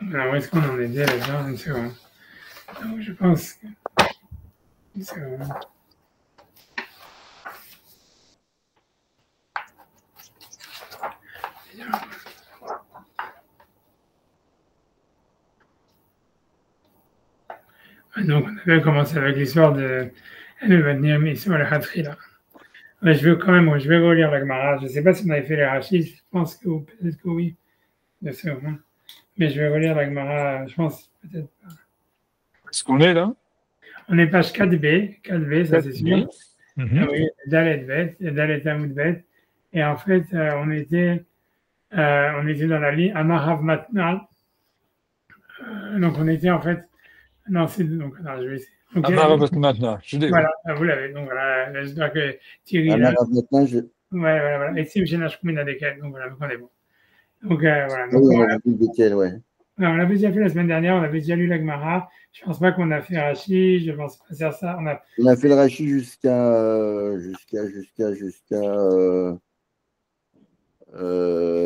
Alors, où est-ce qu'on en était là-dedans? Une seconde. Donc, je pense que... Une seconde. Donc, on avait commencé avec l'histoire de elle va venir mais sur le Hatri là. Mais je veux quand même, je vais relire la Gemara. Je ne sais pas si on avait fait les rachis, je pense que peut-être que oui, de ce moment. Mais je vais relire la Gemara, je pense peut-être pas. Est-ce qu'on est là? On est page 4B, 4B, ça c'est sûr. Ah Mhm. oui, Dalet Bet, Dalet Amud Bet. Et en fait, on était dans la ligne Amarav Matna. Donc on était en fait, non, c'est donc, attends, je vais essayer. Donc, Amara maintenant. Je l'ai, oui. voilà, vous l'avez. Donc voilà, j'espère que Thierry là. Amarav maintenant, Ouais, voilà. Et Sim Shenash Kumina Dekel. Donc voilà, donc on est bon. Donc voilà. oui, Donc, on a vu lesquels, ouais. on avait déjà fait la semaine dernière, on avait déjà lu la Gemara. Je pense pas qu'on a fait Rashi, je pense pas faire ça. On a fait le rachis jusqu'à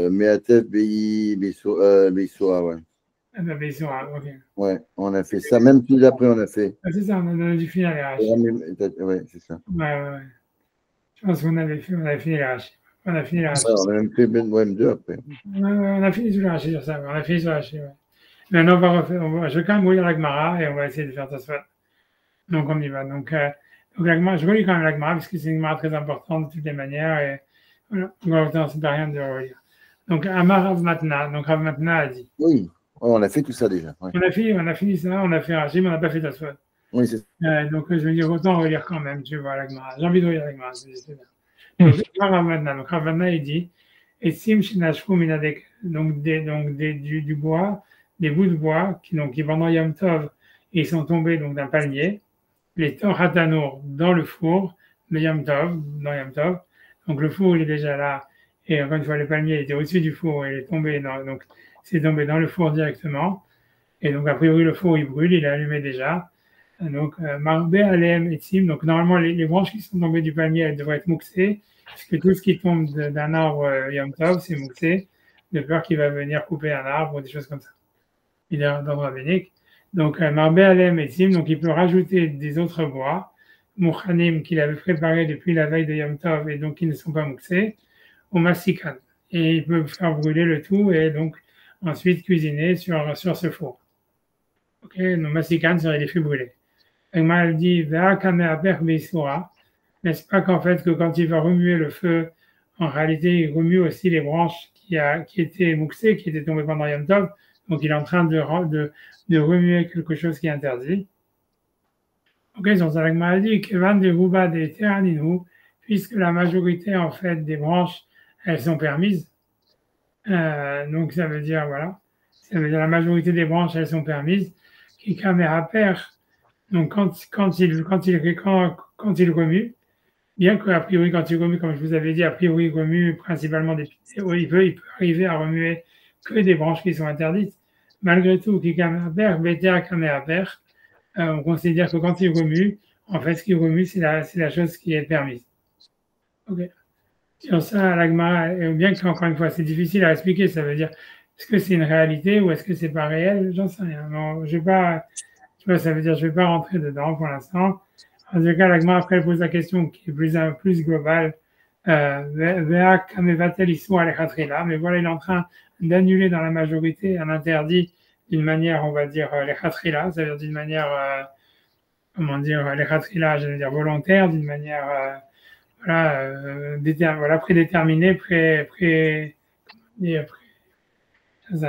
Meatef Beissoa, ouais. Ah, bah, ils sont, ok. Ouais, on a fait ça. Même plus après, on a fait. Ah, c'est ça, on a dû finir les Rashi. Ouais, c'est ça. Ouais. Je pense qu'on on avait fini les Rashi. On a fini les Rashi. Ouais, on a même fait même deux après. Ouais, on a fini sur les Rashi sur ça. On a fini sur les Rashi, ouais. Maintenant, on va refaire, je vais quand même relire la Gemara et on va essayer de faire ça. Donc, on y va. Donc la Gemara, je relis quand même la Gemara parce que c'est une Gemara très importante de toutes les manières. Et voilà, on va retenir, c'est pas rien de relire. Donc, Amar Rav Matna. Donc, Rav Matna a dit. Oui, ouais, on a fait tout ça déjà. Ouais. On a fini ça, on a fait Rashi, mais on n'a pas fait Tasfot. Oui, c'est ça. Donc, je vais dire autant relire quand même, tu vois, la Gemara. J'ai envie de relire la Gemara, c'est bien. Donc, Rav Matna. Donc, Rav Matna, il dit, et Sim Shinashku Minadek, donc, du bois, des bouts de bois qui pendant Yom Tov, ils sont tombés donc d'un palmier, les Torhatanour dans le four de Yom Tov, dans Yom Tov. Donc, le four, il est déjà là. Et encore une fois, le palmier était au-dessus du four, il est tombé donc, c'est tombé dans le four directement. Et donc, a priori, le four, il brûle, il est allumé déjà. Donc, Marbé, Alem et Sim. Donc, normalement, les branches qui sont tombées du palmier, elles devraient être mouxées, puisque tout ce qui tombe d'un arbre Yom Tov, c'est mouxé, de peur qu'il va venir couper un arbre ou des choses comme ça. Il est d'ordre rabbinique. Donc, Marbé, Alem et Sim. Donc, il peut rajouter des autres bois, Mouchanim, qu'il avait préparés depuis la veille de Yom Tov et donc qui ne sont pas mouxés, ou Massikan. Et il peut faire brûler le tout et donc ensuite cuisiner sur ce four. Ok, donc Massikan serait les fûts brûlés. Elle dit, n'est-ce pas qu'en fait, que quand il va remuer le feu, en réalité, il remue aussi les branches qui étaient mouxées, qui étaient tombées pendant Yom Tov. Donc, il est en train de remuer quelque chose qui est interdit. Ok, sur ça, la dit que van de ruba de teraninu, puisque la majorité, en fait, des branches, elles sont permises. Donc, ça veut dire, voilà. Ça veut dire la majorité des branches, elles sont permises. Qui caméra perd. Donc, quand il remue, bien qu'a priori, quand il remue, comme je vous avais dit, a priori, il remue principalement il peut arriver à remuer que des branches qui sont interdites. Malgré tout, qui caméra perd, BTA caméra perd, on considère que quand il remue, en fait, ce qu'il remue, c'est la chose qui est permise. Ok. Sur ça, l'agma, bien qu'encore une fois, c'est difficile à expliquer, ça veut dire, est-ce que c'est une réalité ou est-ce que c'est pas réel? J'en sais rien. Non, je vais pas, tu vois, ça veut dire, je vais pas rentrer dedans pour l'instant. En tout cas, l'agma, après, elle pose la question qui est plus globale. Mais voilà, il est en train d'annuler dans la majorité un interdit d'une manière, on va dire, les khatrila, c'est-à-dire d'une manière, comment dire, les khatrila, je veux dire, volontaire, d'une manière, prédéterminée,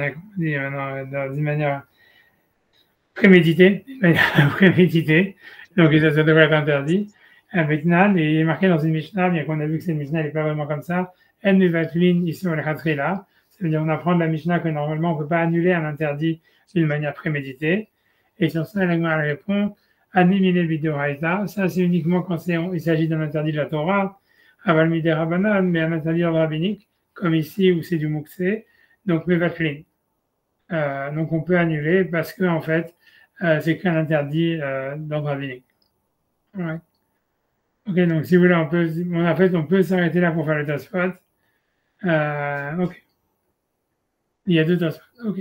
d'une manière préméditée, donc ça devrait être interdit. Maintenant, il est marqué dans une Mishnah, bien qu'on a vu que cette Mishnah n'est pas vraiment comme ça, elle ne va ici sur le khatrila, c'est-à-dire on apprend de la Mishnah que normalement on ne peut pas annuler un interdit d'une manière préméditée. Et sur ça, la répond, animiner bidoraita, ça c'est uniquement quand il s'agit d'un interdit de la Torah, aval midera banane, mais un interdit d'ordre rabbinique, comme ici où c'est du mouxé, donc mevatlin. Donc on peut annuler parce que en fait, c'est qu'un interdit d'ordre rabbinique. Ouais. Ok, donc si vous voulez, on peut s'arrêter là pour faire le Tosfot. Ok. Il y a deux Tosfot. Ok.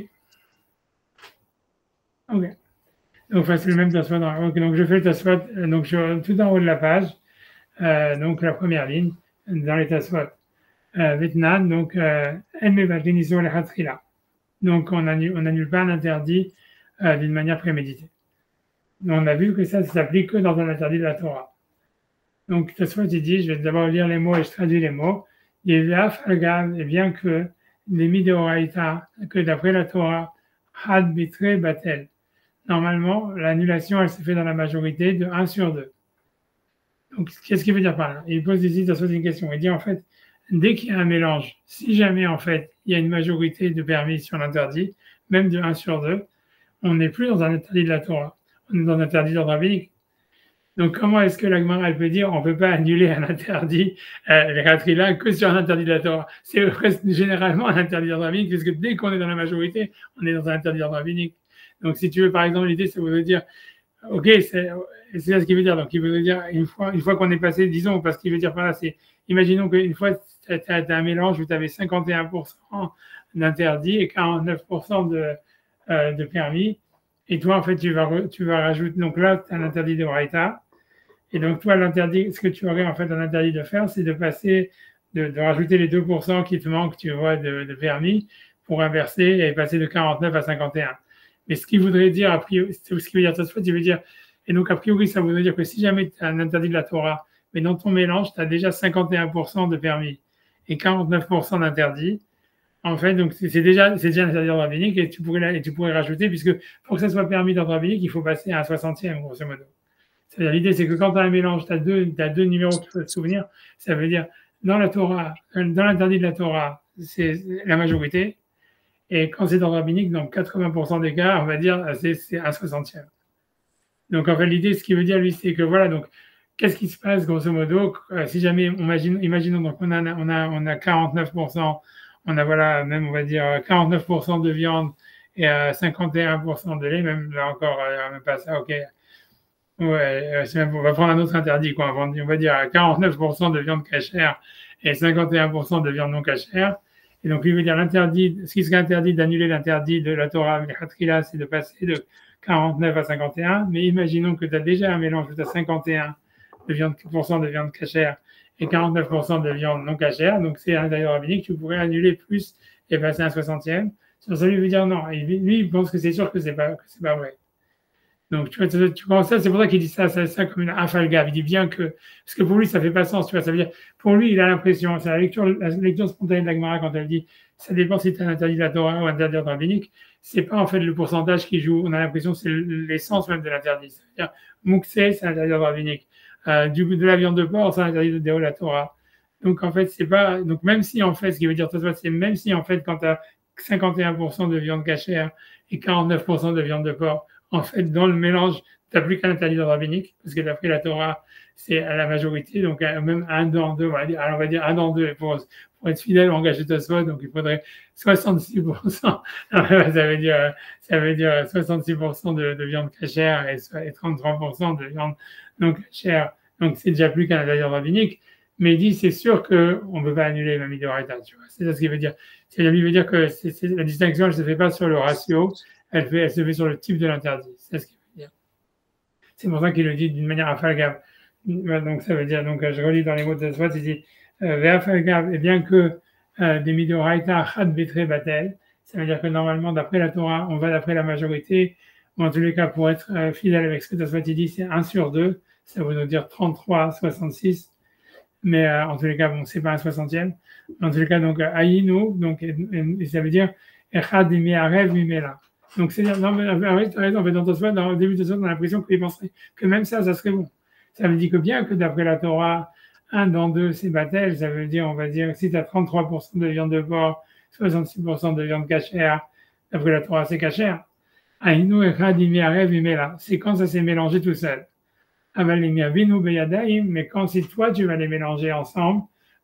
Ok. Donc, c'est le même Tosfot. Ok, donc je fais le Tosfot, donc tout en haut de la page, donc la première ligne, dans les Tosfot. Vitnan, donc, donc on n'annule pas un interdit d'une manière préméditée. On a vu que ça s'applique que dans un interdit de la Torah. Donc, Tosfot, il dit, je vais d'abord lire les mots et je traduis les mots. Et bien que les Midoraïta, que d'après la Torah, Had Bitre Batel. Normalement, l'annulation, elle se fait dans la majorité de 1 sur 2. Donc, qu'est-ce qu'il veut dire par là? Il pose ici une question. Il dit, en fait, dès qu'il y a un mélange, si jamais, en fait, il y a une majorité de permis sur l'interdit, même de 1 sur 2, on n'est plus dans un interdit de la Torah. On est dans un interdit d'ordre rabbinique. Donc, comment est-ce que la Gemara, elle peut dire on ne peut pas annuler un interdit, les Ratrila, que sur un interdit de la Torah? C'est généralement un interdit d'ordre rabbinique, puisque dès qu'on est dans la majorité, on est dans un interdit d'ordre rabbinique. Donc, si tu veux, par exemple, l'idée, ça voudrait dire, ok, c'est ça ce qu'il veut dire. Donc, il veut dire, une fois qu'on est passé, disons, parce qu'il veut dire par là, c'est, imaginons qu'une fois, tu as un mélange où tu avais 51% d'interdit et 49% de permis. Et toi, en fait, tu vas rajouter, donc là, tu as un interdit de Braïta. Et donc, toi, l'interdit, ce que tu aurais, en fait, un interdit de faire, c'est de passer, de rajouter les 2% qui te manquent, tu vois, de permis pour inverser et passer de 49 à 51. Mais ce qu'il voudrait dire, a priori, ce qu'il veut dire, il veut dire, et donc, a priori, ça voudrait dire que si jamais tu as un interdit de la Torah, mais dans ton mélange, tu as déjà 51% de permis et 49% d'interdit. En fait, donc, c'est déjà un interdit d'ordre rabbinique et tu pourrais rajouter, puisque pour que ça soit permis d'ordre rabbinique, il faut passer à un 60e, grosso modo. C'est-à-dire, l'idée, c'est que quand tu as un mélange, tu as deux numéros qu'il faut se souvenir. Ça veut dire, dans la Torah, dans l'interdit de la Torah, c'est la majorité. Et quand c'est d'ordre rabbinique, dans 80% des cas, on va dire, c'est un 60e. Donc, en fait, l'idée, ce qu'il veut dire, lui, c'est que voilà, donc, qu'est-ce qui se passe, grosso modo, si jamais, imaginons, donc, on a 49%, on a, voilà, même, on va dire, 49% de viande et 51% de lait, même là encore, même pas ça, ok. Ouais, on va prendre un autre interdit, quoi. On va dire 49% de viande cachère et 51% de viande non cachère. Et donc, lui veut dire l'interdit, ce qui serait interdit d'annuler l'interdit de la Torah, c'est de passer de 49 à 51. Mais imaginons que tu as déjà un mélange où tu as 51% de viande cachère et 49% de viande non cachère. Donc, c'est un interdit rabbinique, tu pourrais annuler plus et passer à un 60e. Sur ça, lui veut dire non. Lui, il pense que c'est sûr que c'est pas vrai. Donc, tu vois, c'est pour ça qu'il dit ça comme une afalgave. Il dit bien que, parce que pour lui, ça fait pas sens, tu vois. Ça veut dire, pour lui, il a l'impression, c'est la lecture spontanée de la Gemara quand elle dit, ça dépend si tu as un interdit de la Torah ou un interdit rabbinique. C'est pas, en fait, le pourcentage qui joue. On a l'impression que c'est l'essence même de l'interdit. C'est-à-dire, Mouksé, c'est un interdit rabbinique. De la viande de porc, c'est un interdit de la Torah. Donc, en fait, c'est pas, donc, même si, en fait, ce qui veut dire, c'est même si, en fait, quand tu as 51% de viande cachère et 49% de viande de porc, en fait, dans le mélange, tu n'as plus qu'un interdit d'ordre rabbinique, parce que d'après la Torah, c'est à la majorité, donc même un dans deux, on va dire un dans deux, pour être fidèle au langage de Tosfot, donc il faudrait 66%, ça veut dire 66% de viande cachère et 33% de viande non cachère, donc c'est déjà plus qu'un interdit d'ordre rabbinique, mais il dit, c'est sûr qu'on ne peut pas annuler la midoraita, tu vois, c'est ça ce qu'il veut dire. C'est-à-dire, il veut dire que la distinction, elle ne se fait pas sur le ratio, elle se fait sur le type de l'interdit. C'est ce qu'il veut dire. C'est pour ça qu'il le dit d'une manière afalgave. Donc, ça veut dire, donc, je relis dans les mots de Tosfot, il dit, et bien que des midoraita had betre batel, ça veut dire que normalement, d'après la Torah, on va d'après la majorité, ou en tous les cas, pour être fidèle avec ce que Tosfot dit, c'est 1 sur 2, ça veut nous dire 33, 66, mais en tous les cas, bon, c'est pas un 60e. En tous les cas, donc, aïnou, donc, et ça veut dire, echad mi'arev mimela. Donc, c'est-à-dire, non, mais tu as raison, en fait, dans le début de Tosfot, on a l'impression qu'il penserait que même ça serait bon. Ça veut dire que bien que d'après la Torah, 1 dans 2, c'est batel, ça veut dire, on va dire, si tu as 33% de viande de porc, 66% de viande cachère, d'après la Torah, c'est cachère. Aïnou echad mi'arev mimela. C'est quand ça s'est mélangé tout seul. Mais quand si toi, tu vas les mélanger ensemble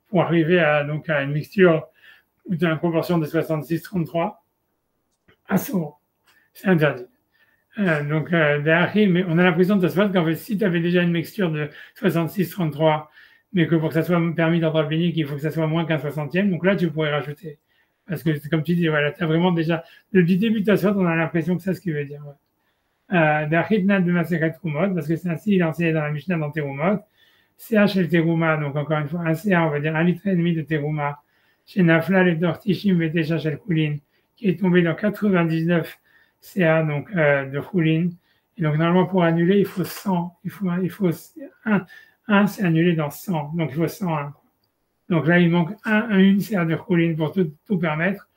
pour arriver à une mixture où tu as une proportion de 66-33, assourd. C'est interdit. Mais on a l'impression de Tosfot qu'en fait, si tu avais déjà une mixture de 66-33, mais que pour que ça soit permis d'ordre rabbinique, il faut que ça soit moins qu'un 60e, donc là, tu pourrais rajouter. Parce que, comme tu dis, voilà, tu as vraiment déjà, depuis le début de Tosfot, on a l'impression que c'est ce qu'il veut dire. Ouais. d'Achitna de Masechet Terumot, parce que c'est ainsi il est enseigné dans la Mishnah dans Terumot. CH el Teruma, donc encore une fois, un CA, on va dire 1,5 litre de Teruma, chez Nafla le Dortishim Vetesha Shel Choulin, qui est tombé dans 99 CA donc, de Choulin. Et donc, normalement, pour annuler, il faut 100. Il faut 1 c'est annulé dans 100. Donc, il faut 101. Donc là, il manque une CA de Choulin pour tout permettre.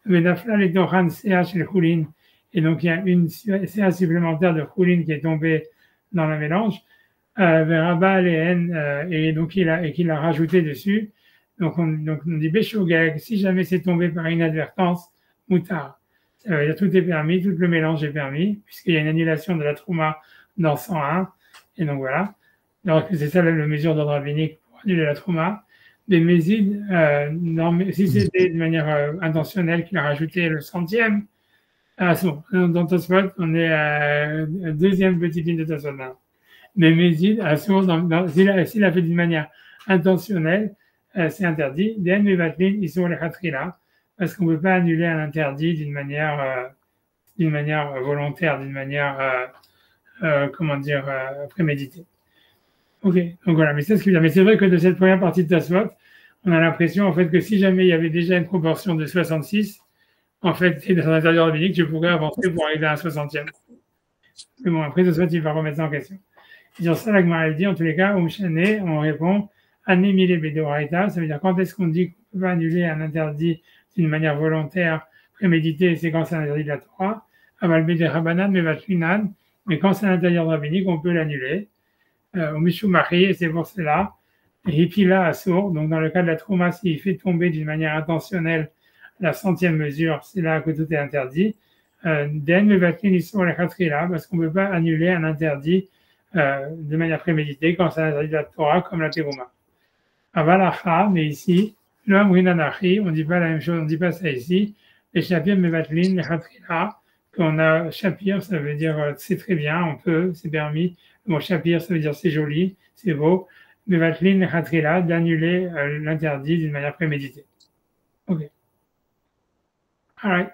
Nafla le Doran CA chez le Choulin. Et donc, il y a une CA supplémentaire de Choulin qui est tombée dans le mélange. Et donc qu'il a rajouté dessus. Donc on dit Béchogag, si jamais c'est tombé par inadvertance, Moutar. Ça veut dire tout est permis, tout le mélange est permis, puisqu'il y a une annulation de la Trouma dans 101. Et donc voilà. Donc c'est ça la mesure d'ordre rabbinique pour annuler la Trouma. Des Mésides, si c'était de manière intentionnelle qu'il a rajouté le centième, dans Tosfot, on est à deuxième petite ligne de Tosfot. Mais Mézid, s'il a fait d'une manière intentionnelle, c'est interdit. Des Mevatlin, ils sont les Khatrila, parce qu'on ne peut pas annuler un interdit d'une manière volontaire, d'une manière, préméditée. Ok, donc voilà, mais c'est ce qu'il y a. Mais c'est vrai que de cette première partie de Tosfot, on a l'impression en fait que si jamais il y avait déjà une proportion de 66, en fait, c'est dans un interdit rabbinique, je pourrais avancer pour arriver à un 60e. Mais bon, après Tosfot, il va remettre ça en question. Sur ça, la Gemara dit, en tous les cas, on répond, Anémile Bedoraita, ça veut dire quand est-ce qu'on dit qu'on ne peut pas annuler un interdit d'une manière volontaire, préméditée, c'est quand c'est un interdit de la Torah, Aval Bede Rabanan, Mevatlinan, mais quand c'est un interdit rabbinique, on peut l'annuler. Au Mishumari, et c'est pour cela, Hipila Assour, donc dans le cas de la Trouma, s'il fait tomber d'une manière intentionnelle la 100e mesure, c'est là que tout est interdit. Den Mevatlin, ils sont les Khatrila, parce qu'on ne peut pas annuler un interdit de manière préméditée quand c'est un interdit de la Torah comme la Teruma. Avalacha, mais ici, l'homme Rinanachi, on ne dit pas la même chose, on ne dit pas ça ici. Les Shapir Mevatlin, les Khatrila, qu'on a Shapir, ça veut dire c'est très bien, on peut, c'est permis. Bon, Shapir, ça veut dire c'est joli, c'est beau. Mevatlin, les Khatrila, d'annuler l'interdit d'une manière préméditée. Ok. Alright.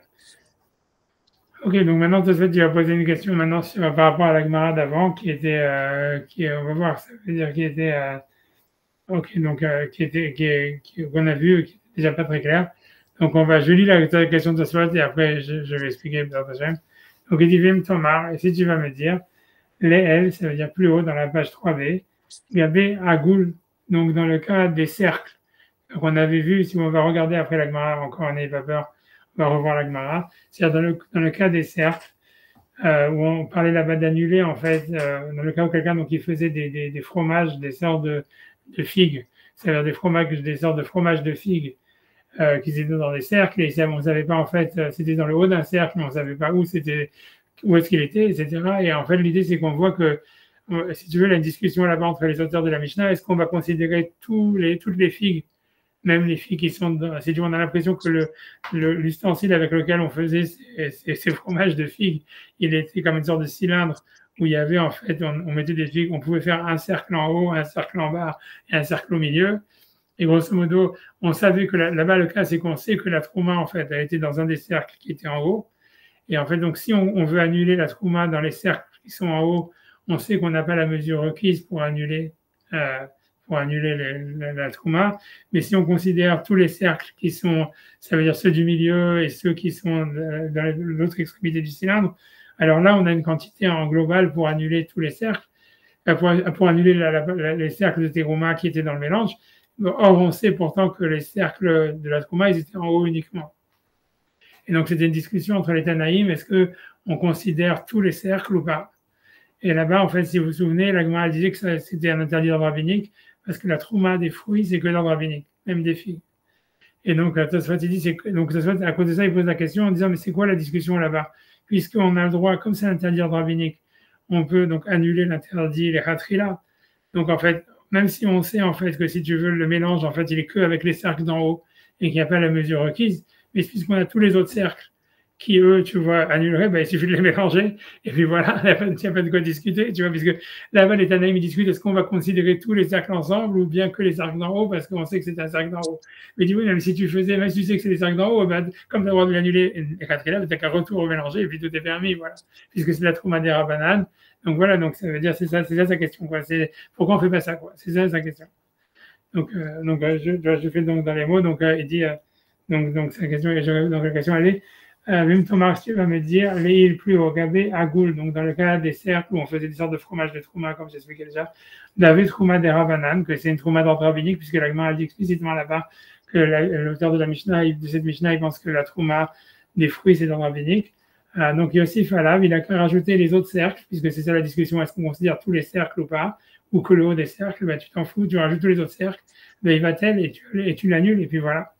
Ok, donc maintenant, tu vas poser une question maintenant par rapport à la Gemara d'avant, on va voir, ça veut dire qui était, qu'on a vu, qui était déjà pas très clair. Donc je lis la question de Tosfot et après je vais expliquer Donc il dit Vim Tomar, et si tu vas me dire, les L, ça veut dire plus haut dans la page 3b, Gabé Agoul, donc dans le cas des cercles. Donc on avait vu, si on va regarder après la Gemara, encore n'ayez pas peur, on va revoir la Gemara, c'est-à-dire dans le cas des cercles, où on parlait là-bas d'annuler, en fait, dans le cas où quelqu'un donc il faisait des fromages, des sortes de figues, c'est-à-dire des sortes de fromages de figues qui étaient dans des cercles, et on ne savait pas en fait, c'était dans le haut d'un cercle, mais on ne savait pas où est-ce qu'il était, etc. Et en fait, l'idée c'est qu'on voit que, si tu veux, il y a une discussion là-bas entre les auteurs de la Mishnah, est-ce qu'on va considérer toutes les figues, même les figues qui sont si tu veux, on a l'impression que l'ustensile avec lequel on faisait ces fromages de figues, il était comme une sorte de cylindre où il y avait en fait, on mettait des figues, on pouvait faire un cercle en haut, un cercle en bas et un cercle au milieu. Et grosso modo, on savait que là-bas, le cas, c'est qu'on sait que la trouma, en fait, elle était dans un des cercles qui était en haut. Et en fait, donc, si on veut annuler la trouma dans les cercles qui sont en haut, on sait qu'on n'a pas la mesure requise pour annuler la trouma. Mais si on considère tous les cercles qui sont, ça veut dire ceux du milieu et ceux qui sont dans l'autre extrémité du cylindre, alors là, on a une quantité en global pour annuler tous les cercles, pour annuler les cercles de Teruma qui étaient dans le mélange. Or, on sait pourtant que les cercles de la Trouma, ils étaient en haut uniquement. Et donc, c'était une discussion entre les Tanaïm, est-ce qu'on considère tous les cercles ou pas? Et là-bas, en fait, si vous vous souvenez, la Gemara disait que c'était un interdit d'ordre rabbinique, parce que la Trouma des fruits, c'est que d'ordre rabbinique, même des figues. Et donc, Tosfot, il dit, Tosfot, à cause de ça, il pose la question en disant, mais c'est quoi la discussion là-bas? Puisqu'on a le droit, comme c'est un interdit d'ordre rabbinique, on peut donc annuler l'interdit, les khatrila. Donc, en fait, même si on sait en fait que si tu veux le mélange, en fait, il est que avec les cercles d'en haut et qu'il n'y a pas la mesure requise, mais puisqu'on a tous les autres cercles qui, eux, tu vois, annuleraient, ben, il suffit de les mélanger, et puis voilà, il n'y a pas de quoi discuter, tu vois, puisque là-bas, les Tanaïm, ils discutent, est-ce qu'on va considérer tous les cercles ensemble, ou bien que les cercles d'en haut, parce qu'on sait que c'est un cercle d'en haut. Mais dis oui, même si tu sais que c'est les cercles d'en haut, ben, comme tu as le droit de l'annuler, et là, tu n'as qu'un retour au mélanger, et puis tout est permis, voilà, puisque c'est la Trouma des Rabbanan. Donc voilà, donc ça veut dire, c'est ça sa question, quoi. C'est pourquoi on fait pas ça, quoi. C'est ça sa question. Donc je fais donc dans les mots, donc il dit, donc sa question, donc la question elle est, même Thomas, tu vas me dire, les plus au gabé à Goul, donc dans le cas des cercles où on faisait des sortes de fromage de trouma, comme j'expliquais déjà, David Trouma des Rabanan, que c'est une trouma d'ordre rabbinique, puisque la Gemara dit explicitement là-bas que l'auteur de la Mishnah, de cette Mishnah, il pense que la trouma des fruits, c'est d'ordre rabbinique. Donc Yossif Alav, il a rajouté les autres cercles, puisque c'est ça la discussion, est-ce qu'on considère tous les cercles ou pas, ou que le haut des cercles, ben, tu t'en fous, tu rajoutes tous les autres cercles, ben, il va tel et tu l'annules, et puis voilà.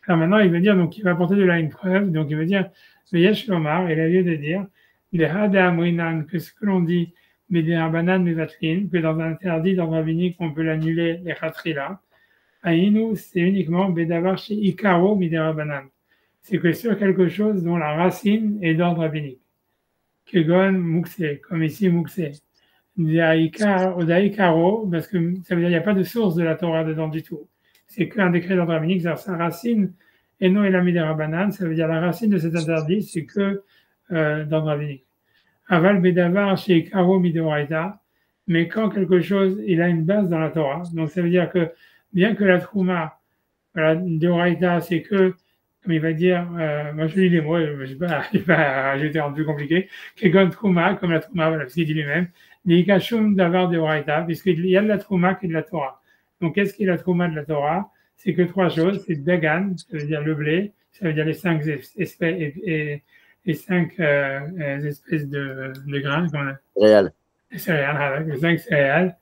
Alors maintenant, il veut dire, donc il va apporter de là une preuve, donc il veut dire, Yesh Lomar, il a lieu de dire, que ce que l'on dit, Banane Mevatlin, que dans un interdit, dans un rabbinique, on peut l'annuler, les Khatrila, Aïnou, c'est uniquement Bedavar chez Ikaro Banane. C'est que sur quelque chose dont la racine est d'ordre rabbinique. Kegon Mukse, comme ici Mukse. Daikaro, parce que ça veut dire qu'il n'y a pas de source de la Torah dedans du tout. C'est qu'un décret d'ordre rabbinique, c'est-à-dire sa racine, et non Elami des Rabbanan, ça veut dire la racine de cet interdit, c'est que d'ordre rabbinique. Aval Bedavar chez Ikaro Midoraita, mais quand quelque chose, il a une base dans la Torah, donc ça veut dire que bien que la Trouma, voilà, Deoraita, c'est que, comme il va dire, moi je lis les mots, je ne vais pas ajouter un peu plus compliqué, Kegon Trouma, comme la Trouma, voilà, ce qu'il dit lui-même, Nikashum Davar Deoraita, puisqu'il y a de la Trouma qui est de la Torah. Donc qu'est-ce qui est la Trouma de la Torah? C'est que trois choses, c'est Dagan, ça veut dire le blé, ça veut dire les 5 espèces et les 5 espèces de grains. Réal. Les céréales, les 5 céréales.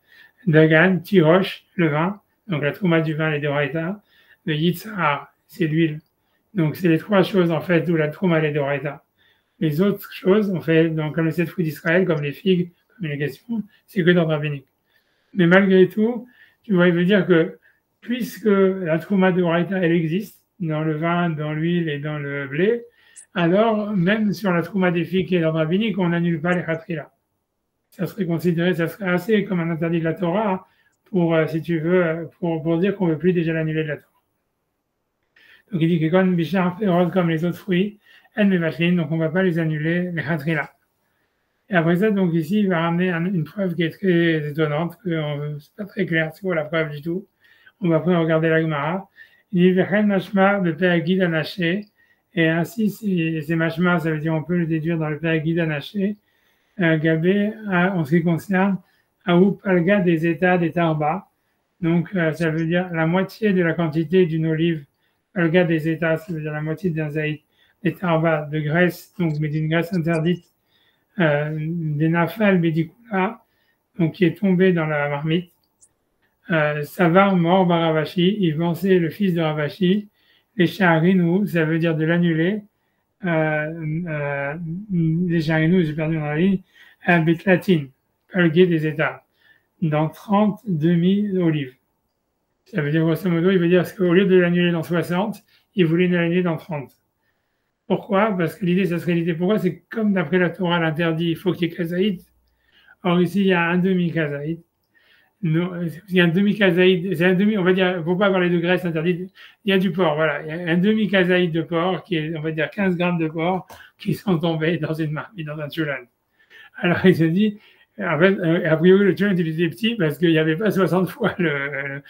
Dagan, Tirosh, le vin, donc la Trouma du vin et Deoraita. Le Yitzhar, c'est l'huile. Donc c'est les trois choses en fait où la Trouma et Deoraita. Les autres choses, on fait donc comme les 7 fruits d'Israël, comme les figues, comme les questions, c'est que d'ordre rabbinique. Mais malgré tout, tu vois, il veut dire que puisque la Trouma de Oraita, elle existe dans le vin, dans l'huile et dans le blé, alors même sur la Trouma des figues qui est d'ordre rabbinique, on n'annule pas les Khatrila. Ça serait considéré, ça serait assez comme un interdit de la Torah pour, si tu veux, pour dire qu'on ne veut plus déjà l'annuler de la Torah. Donc il dit que quand Bichar fait comme les autres fruits, elle me donc on ne va pas les annuler, les Khatrila. Et après ça, donc ici, il va ramener une preuve qui est très étonnante, que c'est pas très clair, c'est quoi la preuve du tout. On va après regarder la Gemara. Il dit Vechen Mashma de Péagid Anaché. Et ainsi, ces Mashma, ça veut dire on peut le déduire dans le Péagid Anaché. Gabé, en ce qui concerne Aou Palga des États des Tarba. Donc, ça veut dire la moitié de la quantité d'une olive. Palga des États, ça veut dire la moitié d'un zaïd des Tarba de graisse, donc, mais d'une graisse interdite. Des nafal Bedikula, donc qui est tombé dans la marmite. Savar mort Baravashi, il vençait le fils de Ravashi. Les Shaharinu, ça veut dire de l'annuler. Les Shaharinu, j'ai perdu dans la ligne. Betlatin, palgué des États, dans 30 demi-olives. Ça veut dire, grosso modo, il veut dire qu'au lieu de l'annuler dans 60, il voulait l'annuler dans 30. Pourquoi? Parce que l'idée, ça serait l'idée. Pourquoi? C'est que comme d'après la Torah, l'interdit, il faut qu'il y ait kazaïd. Or, ici, il y a un demi-kazaïd. Il y a un demi-kazaïd. C'est un demi, on va dire, il ne faut pas avoir les deux graisses interdites. Il y a du porc, voilà. Il y a un demi-kazaïd de porc, qui est, on va dire, 15 grammes de porc, qui sont tombés dans une marmite, dans un tchoulan. Alors, il se dit, en fait, a priori, le tchoulan, il était petit parce qu'il n'y avait pas 60 fois la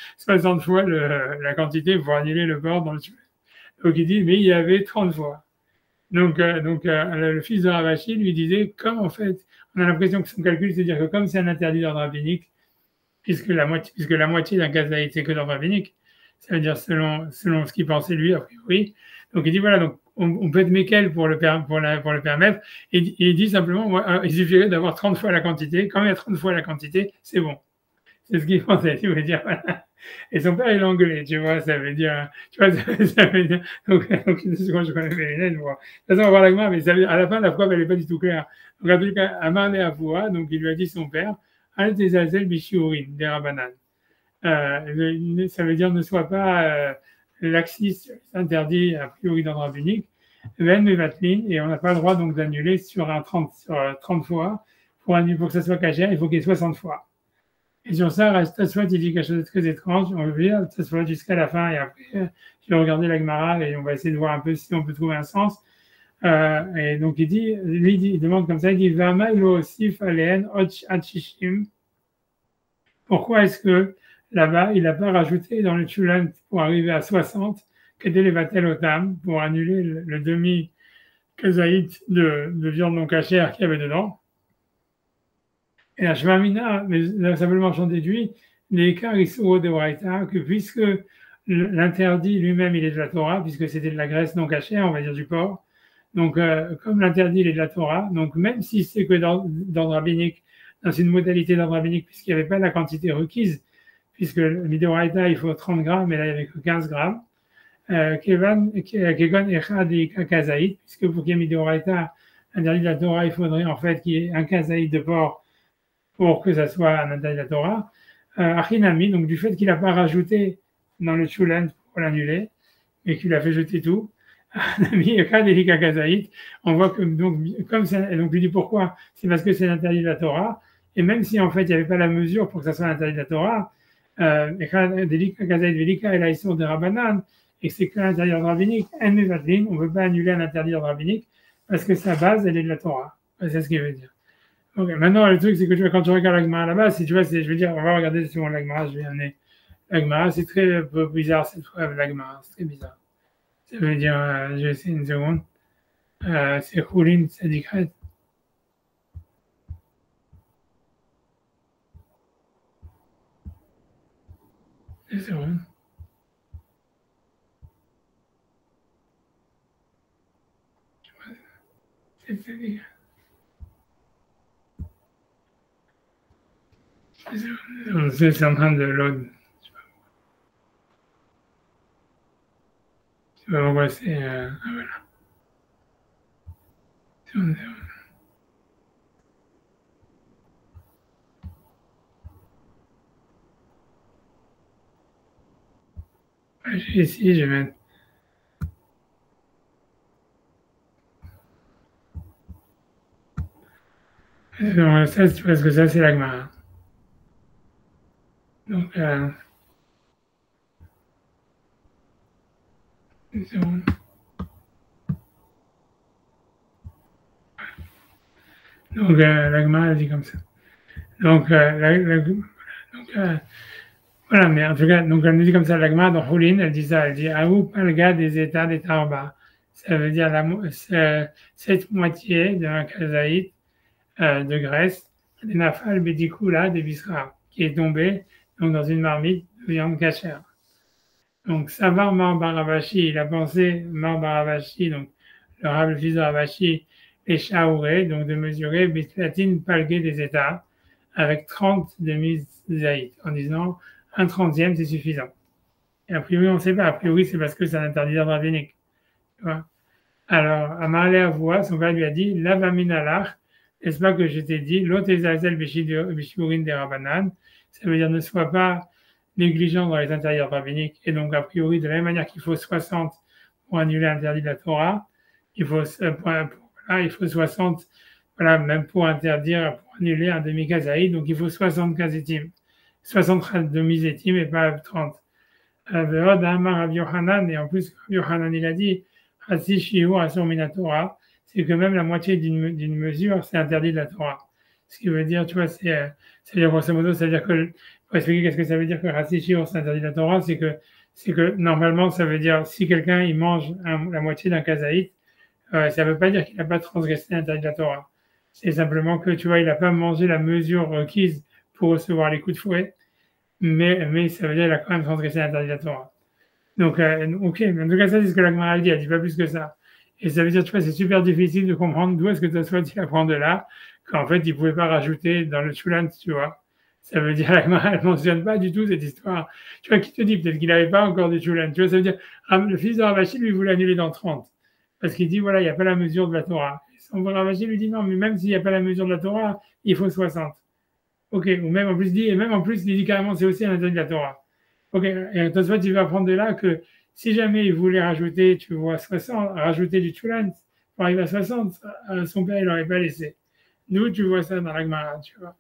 quantité pour annuler le porc dans le tchoulan. Donc, il dit, mais il y avait 30 fois. Donc, le fils de Ravashi lui disait, comme en fait, on a l'impression que son calcul, c'est-à-dire que comme c'est un interdit d'ordre rabbinique, puisque la moitié d'un kazaïd, c'est que d'ordre rabbinique, ça veut dire selon ce qu'il pensait lui, a priori. Donc, il dit, voilà, donc, on peut être méquel pour le permettre, et il dit simplement, il suffirait d'avoir 30 fois la quantité. Quand il y a 30 fois la quantité, c'est bon. C'est ce qu'il pensait, tu veux dire, voilà. Et son père, il est anglais, tu vois, ça veut dire, ça veut dire, donc je connais mes lunettes, bon. De toute façon, on va voir la Gemara, mais ça veut dire, à la fin, la preuve, elle n'est pas du tout claire. Donc, en tout cas, Amar et Avoua, donc il lui a dit son père, Al Tezazel Bishiurin, des Rabanan. Ça veut dire, ne sois pas laxiste, interdit, a priori, dans le rabbinique, et on n'a pas le droit donc d'annuler sur 30 fois. Pour que ça soit cachère, il faut qu'il y ait 60 fois. Et sur ça, Tosfot, il dit quelque chose de très étrange. On va lire Tosfot jusqu'à la fin et après, je vais regarder la Gemara et on va essayer de voir un peu si on peut trouver un sens. Et donc, il demande comme ça, il dit, Vama ilo osif aleen achishim. Pourquoi est-ce que là-bas, il n'a pas rajouté dans le Tchoulan pour arriver à 60, Kedelevatel Otam, pour annuler le demi-kazaït de viande non cachère qu'il y avait dedans. Et la Shvamina, mais simplement j'en déduis, les cas Isuro de Waraita, que puisque l'interdit lui-même il est de la Torah, puisque c'était de la graisse non cachère, on va dire du porc, donc comme l'interdit il est de la Torah, donc même si c'est que dans rabbinique, dans une modalité d'ordre rabbinique, puisqu'il n'y avait pas la quantité requise, puisque le Midoraita il faut 30 grammes, mais là il n'y avait que 15 grammes, Kegon Echad et Kazaït, puisque pour qu'il y ait Midoraita, l'interdit de la Torah, il faudrait en fait qu'il y ait un Kazaït de porc pour que ça soit un interdit de la Torah. Achinami, donc du fait qu'il n'a pas rajouté dans le Tchoulan pour l'annuler, et qu'il a fait jeter tout, on voit que donc comme ça, et donc lui dit pourquoi, c'est parce que c'est l'interdit de la Torah, et même si en fait il n'y avait pas la mesure pour que ça soit l'interdit de la Torah, et que c'est que l'interdit d'ordre rabbinique, on ne peut pas annuler un interdit d'ordre rabbinique parce que sa base elle est de la Torah. C'est ce qu'il veut dire. Ok, maintenant le truc c'est que tu vois, quand tu regardes la Gemara là-bas, si tu vois, je veux dire, on va regarder souvent la Gemara, je vais amener la Gemara, c'est très bizarre cette fois la Gemara, c'est très bizarre. Ça veut dire, je vais essayer une seconde, c'est Choulin Sadikret. Une seconde. C'est Sadikret. C'est en train de load. Je sais pas pourquoi c'est. Voilà. Ici, je vais mettre. Donc, ça, c'est parce que ça, c'est la Gemara. Donc, une seconde. Donc, la Gemara, elle dit comme ça. Donc, voilà, mais en tout cas, donc elle nous dit comme ça, la Gemara dans Choulin, elle dit ça, elle dit Aou palga des états des tarba. Ça veut dire cette moitié d'un kazaït de graisse, des nafal bedikoula des bisra, qui est tombé donc dans une marmite de viande cachère. Donc, Savar Mar Baravashi, il a pensé Mar Baravashi, donc le Rav, fils de Ravashi, et Shaouré, donc de mesurer Bitlatine palgué des états avec 30 demi-zaït, en disant un 30e, c'est suffisant. Et a priori, on ne sait pas. A priori, c'est parce que c'est un interdit d'ordre rabbinique. Tu vois? Alors, Amarle Avoua, son père lui a dit, Lavaminalach, n'est-ce pas que je t'ai dit, Lotezazel Bishiburin des Rabanan, ça veut dire ne sois pas négligent dans les interdits d'ordre rabbinique. Et donc, a priori, de la même manière qu'il faut 60 pour annuler l'interdit de la Torah, il faut 60, voilà, même pour interdire, pour annuler un demi-kazaïd, donc il faut 60 kazetim, 60 demi-zétim et pas 30. Et en plus, Yohanan, il a dit, c'est que même la moitié d'une mesure, c'est interdit de la Torah. Ce qui veut dire, tu vois, c'est-à-dire grosso modo, c'est-à-dire que, pour expliquer qu'est-ce que ça veut dire que Hatsi Shiur, c'est interdit de la Torah, c'est que normalement, ça veut dire, si quelqu'un, il mange la moitié d'un kazaït, ça ne veut pas dire qu'il n'a pas transgressé l'interdit de la Torah. C'est simplement que, tu vois, il n'a pas mangé la mesure requise pour recevoir les coups de fouet, mais ça veut dire qu'il a quand même transgressé l'interdit de la Torah. Donc, ok, mais en tout cas, ça, c'est ce que la Gemara dit, elle dit pas plus que ça. Et ça veut dire, tu vois, c'est super difficile de comprendre d'où est-ce que Tosfot il apprend de là, qu'en fait, il ne pouvait pas rajouter dans le Tchoulan, tu vois. Ça veut dire, la Gemara, elle ne mentionne pas du tout cette histoire. Tu vois, qui te dit peut-être qu'il n'avait pas encore de Tchoulan. Tu vois, ça veut dire, le fils de Ravashi, lui, voulait annuler dans 30. Parce qu'il dit, voilà, il n'y a pas la mesure de la Torah. Et son Ravashi lui dit, non, mais même s'il n'y a pas la mesure de la Torah, il faut 60. Ok, ou même en plus, il dit carrément, c'est aussi un interdit de la Torah. Ok, et Tosfot, il va apprendre de là que si jamais il voulait rajouter, tu vois, 60, rajouter du Tulan pour arriver à 60, son père, il n'aurait pas laissé. Nous, tu vois ça dans la Gemara, tu vois.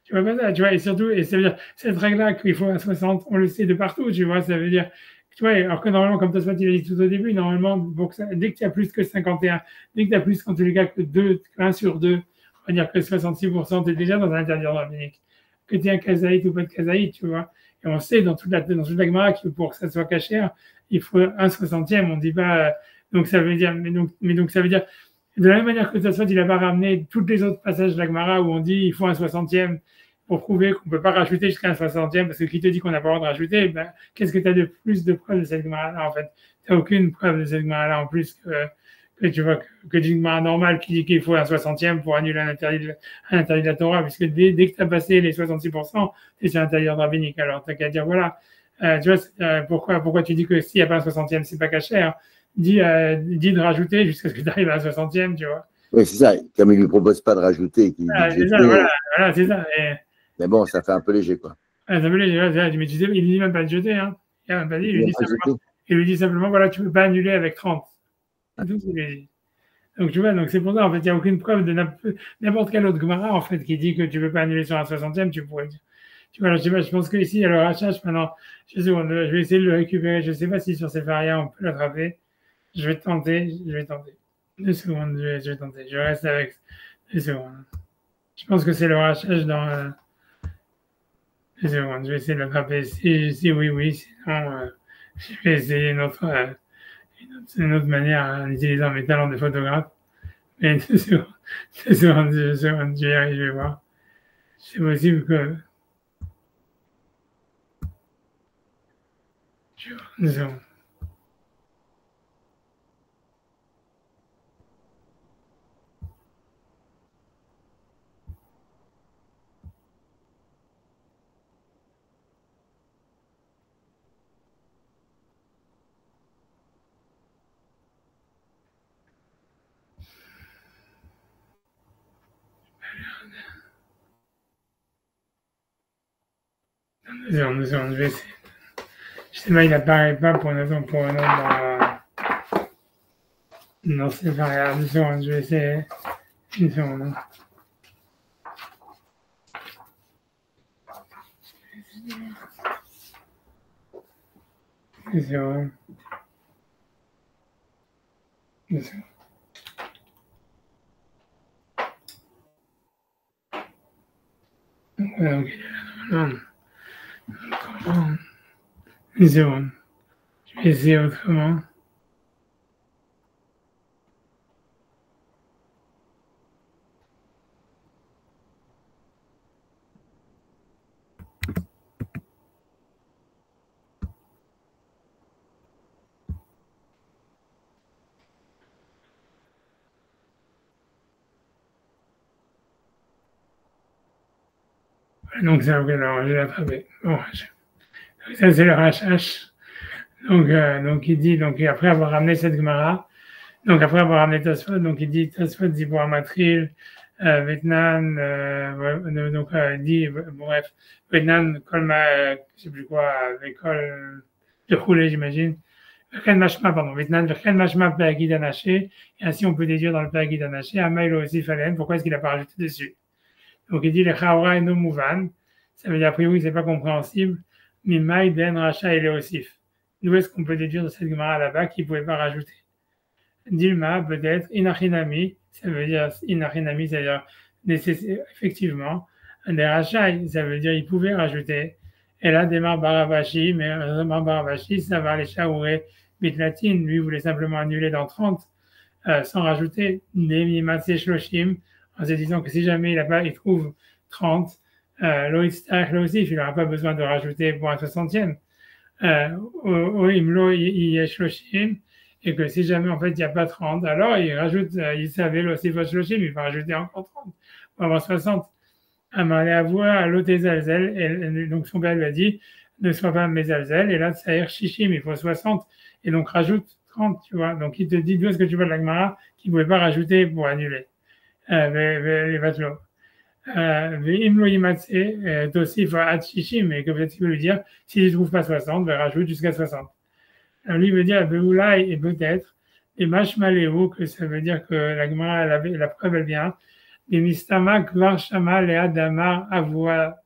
Tu vois pas ça, tu vois, et surtout, et ça veut dire, cette règle-là qu'il faut à 60, on le sait de partout, tu vois, ça veut dire, tu vois, alors que normalement, comme Tosfot il a dit tout au début, normalement, pour ça, dès que tu as plus que 51, dès que tu as plus, en tous les cas, que 1 sur 2, on va dire que 66%, tu es déjà dans un interdit rabbinique. Que tu es un kazaït ou pas de kazaït, tu vois. Et on sait dans toute la Gemara que pour que ça soit caché, il faut un 60e, on dit pas, donc ça veut dire, mais donc ça veut dire, de la même manière que Tosfot, il n'a pas ramené tous les autres passages de la Gemara où on dit il faut un 60e pour prouver qu'on ne peut pas rajouter jusqu'à un 60e, parce que qui te dit qu'on n'a pas le droit de rajouter, ben, qu'est-ce que tu as de plus de preuves de cette Gemara-là, en fait? Tu n'as aucune preuve de cette Gemara-là en plus que tu vois, que d'une Gemara normale qui dit qu'il faut un 60e pour annuler un interdit de la Torah, puisque dès que tu as passé les 66%, c'est un interdit rabbinique. Alors, tu n'as qu'à dire, voilà, tu vois, pourquoi tu dis que s'il n'y a pas un 60e, c'est pas caché, hein? Dis de rajouter jusqu'à ce que tu arrives à un 60e, tu vois. Oui, c'est ça. Comme il ne lui propose pas de rajouter, c'est ça, voilà, c'est ça. Mais bon, ça fait un peu léger, quoi. Ça fait léger, mais tu sais, il ne dit même pas de jeter, hein. Il n'a même pas dit, il lui dit simplement, voilà, tu ne peux pas annuler avec 30. C'est tout ce qu'il lui dit. Donc, tu vois, donc c'est pour ça, en fait, il n'y a aucune preuve de n'importe quel autre Gemara, en fait, qui dit que tu ne peux pas annuler sur un 60e, tu pourrais dire. Tu vois, alors, je sais pas, je pense qu'ici, il y a le rachage, maintenant, je vais essayer de le récupérer, je ne sais pas si sur Sefaria, on peut l'attraper. Je vais tenter. 2 secondes, je vais tenter. Je reste avec 2 secondes. Je pense que c'est le rachage dans... 2 secondes, je vais essayer de l'attraper. Si oui, sinon, je vais essayer une autre manière en utilisant mes talents de photographe. Mais 2 secondes, je vais y arriver, je vais voir. C'est possible que... 2 secondes. Deux secondes, je vais essayer. Je sais pas, il n'apparaît pas pour une raison ou pour une autre dans ces variables. 2 secondes, je vais essayer. 1 seconde. Deux secondes. Donc, comment? 1 seconde. Je vais essayer autrement. Donc, ça, alors, je l'ai attrapé. Bon, ça, c'est le RHH. Donc, il dit, donc, après avoir ramené cette Gemara, donc, après avoir ramené Tosfot, donc, il dit, Tosfot dit pour Amatril, Vetnan, donc, il dit, bref, Vetnan, Kolma, je sais plus quoi, l'école de Roulé, j'imagine. Vetnan, Verken Mashma, Péagid Anaché, et ainsi on peut déduire dans le Péagid Anaché, Amaïl aussi Falen, pourquoi est-ce qu'il n'a pas rajouté dessus? Donc, il dit, le Chaora et no Mouvan, ça veut dire, a priori, c'est pas compréhensible, mais Maï, Ben, Racha et Léosif. D'où est-ce qu'on peut déduire de cette Gemara là-bas qu'il ne pouvait pas rajouter? Dilma, peut-être, Inachinami, ça veut dire, Inachinami, c'est-à-dire, effectivement, des Rachai, ça veut dire, il pouvait rajouter. Et là, Demar Baravashi, mais Demar Baravashi, ça va les Chaouré, Bitlatine, lui voulait simplement annuler dans 30, sans rajouter, Nemimatse Shloshim, en se disant que si jamais il trouve 30, Loïstar, Loïsif, il n'aura pas besoin de rajouter pour un 60e. Imlo Yeshloshim, et que si jamais en fait il n'y a pas 30, alors il rajoute, il savait l'Osif Shloshim, il va rajouter encore 30 pour avoir 60. Amalé Avoua à l'Otezalzel, et donc son père lui a dit ne sois pas Mezalzel, et là Tsaïr Shishim, il faut 60, et donc rajoute 30, tu vois. Donc il te dit d'où est-ce que tu vois de la Gemara qu'il ne pouvait pas rajouter pour annuler les Vatlo. Imlo Yimatse, Tosif Ad Shishim, et que peut-être qu'il veut lui dire si je ne trouve pas 60, ben rajoute jusqu'à 60. Alors lui veut dire Beoula et peut-être, et Mashmaléo, que ça veut dire que la Gemara, la preuve elle vient, et Mistama Kvar Shama Lea Damar Avoua,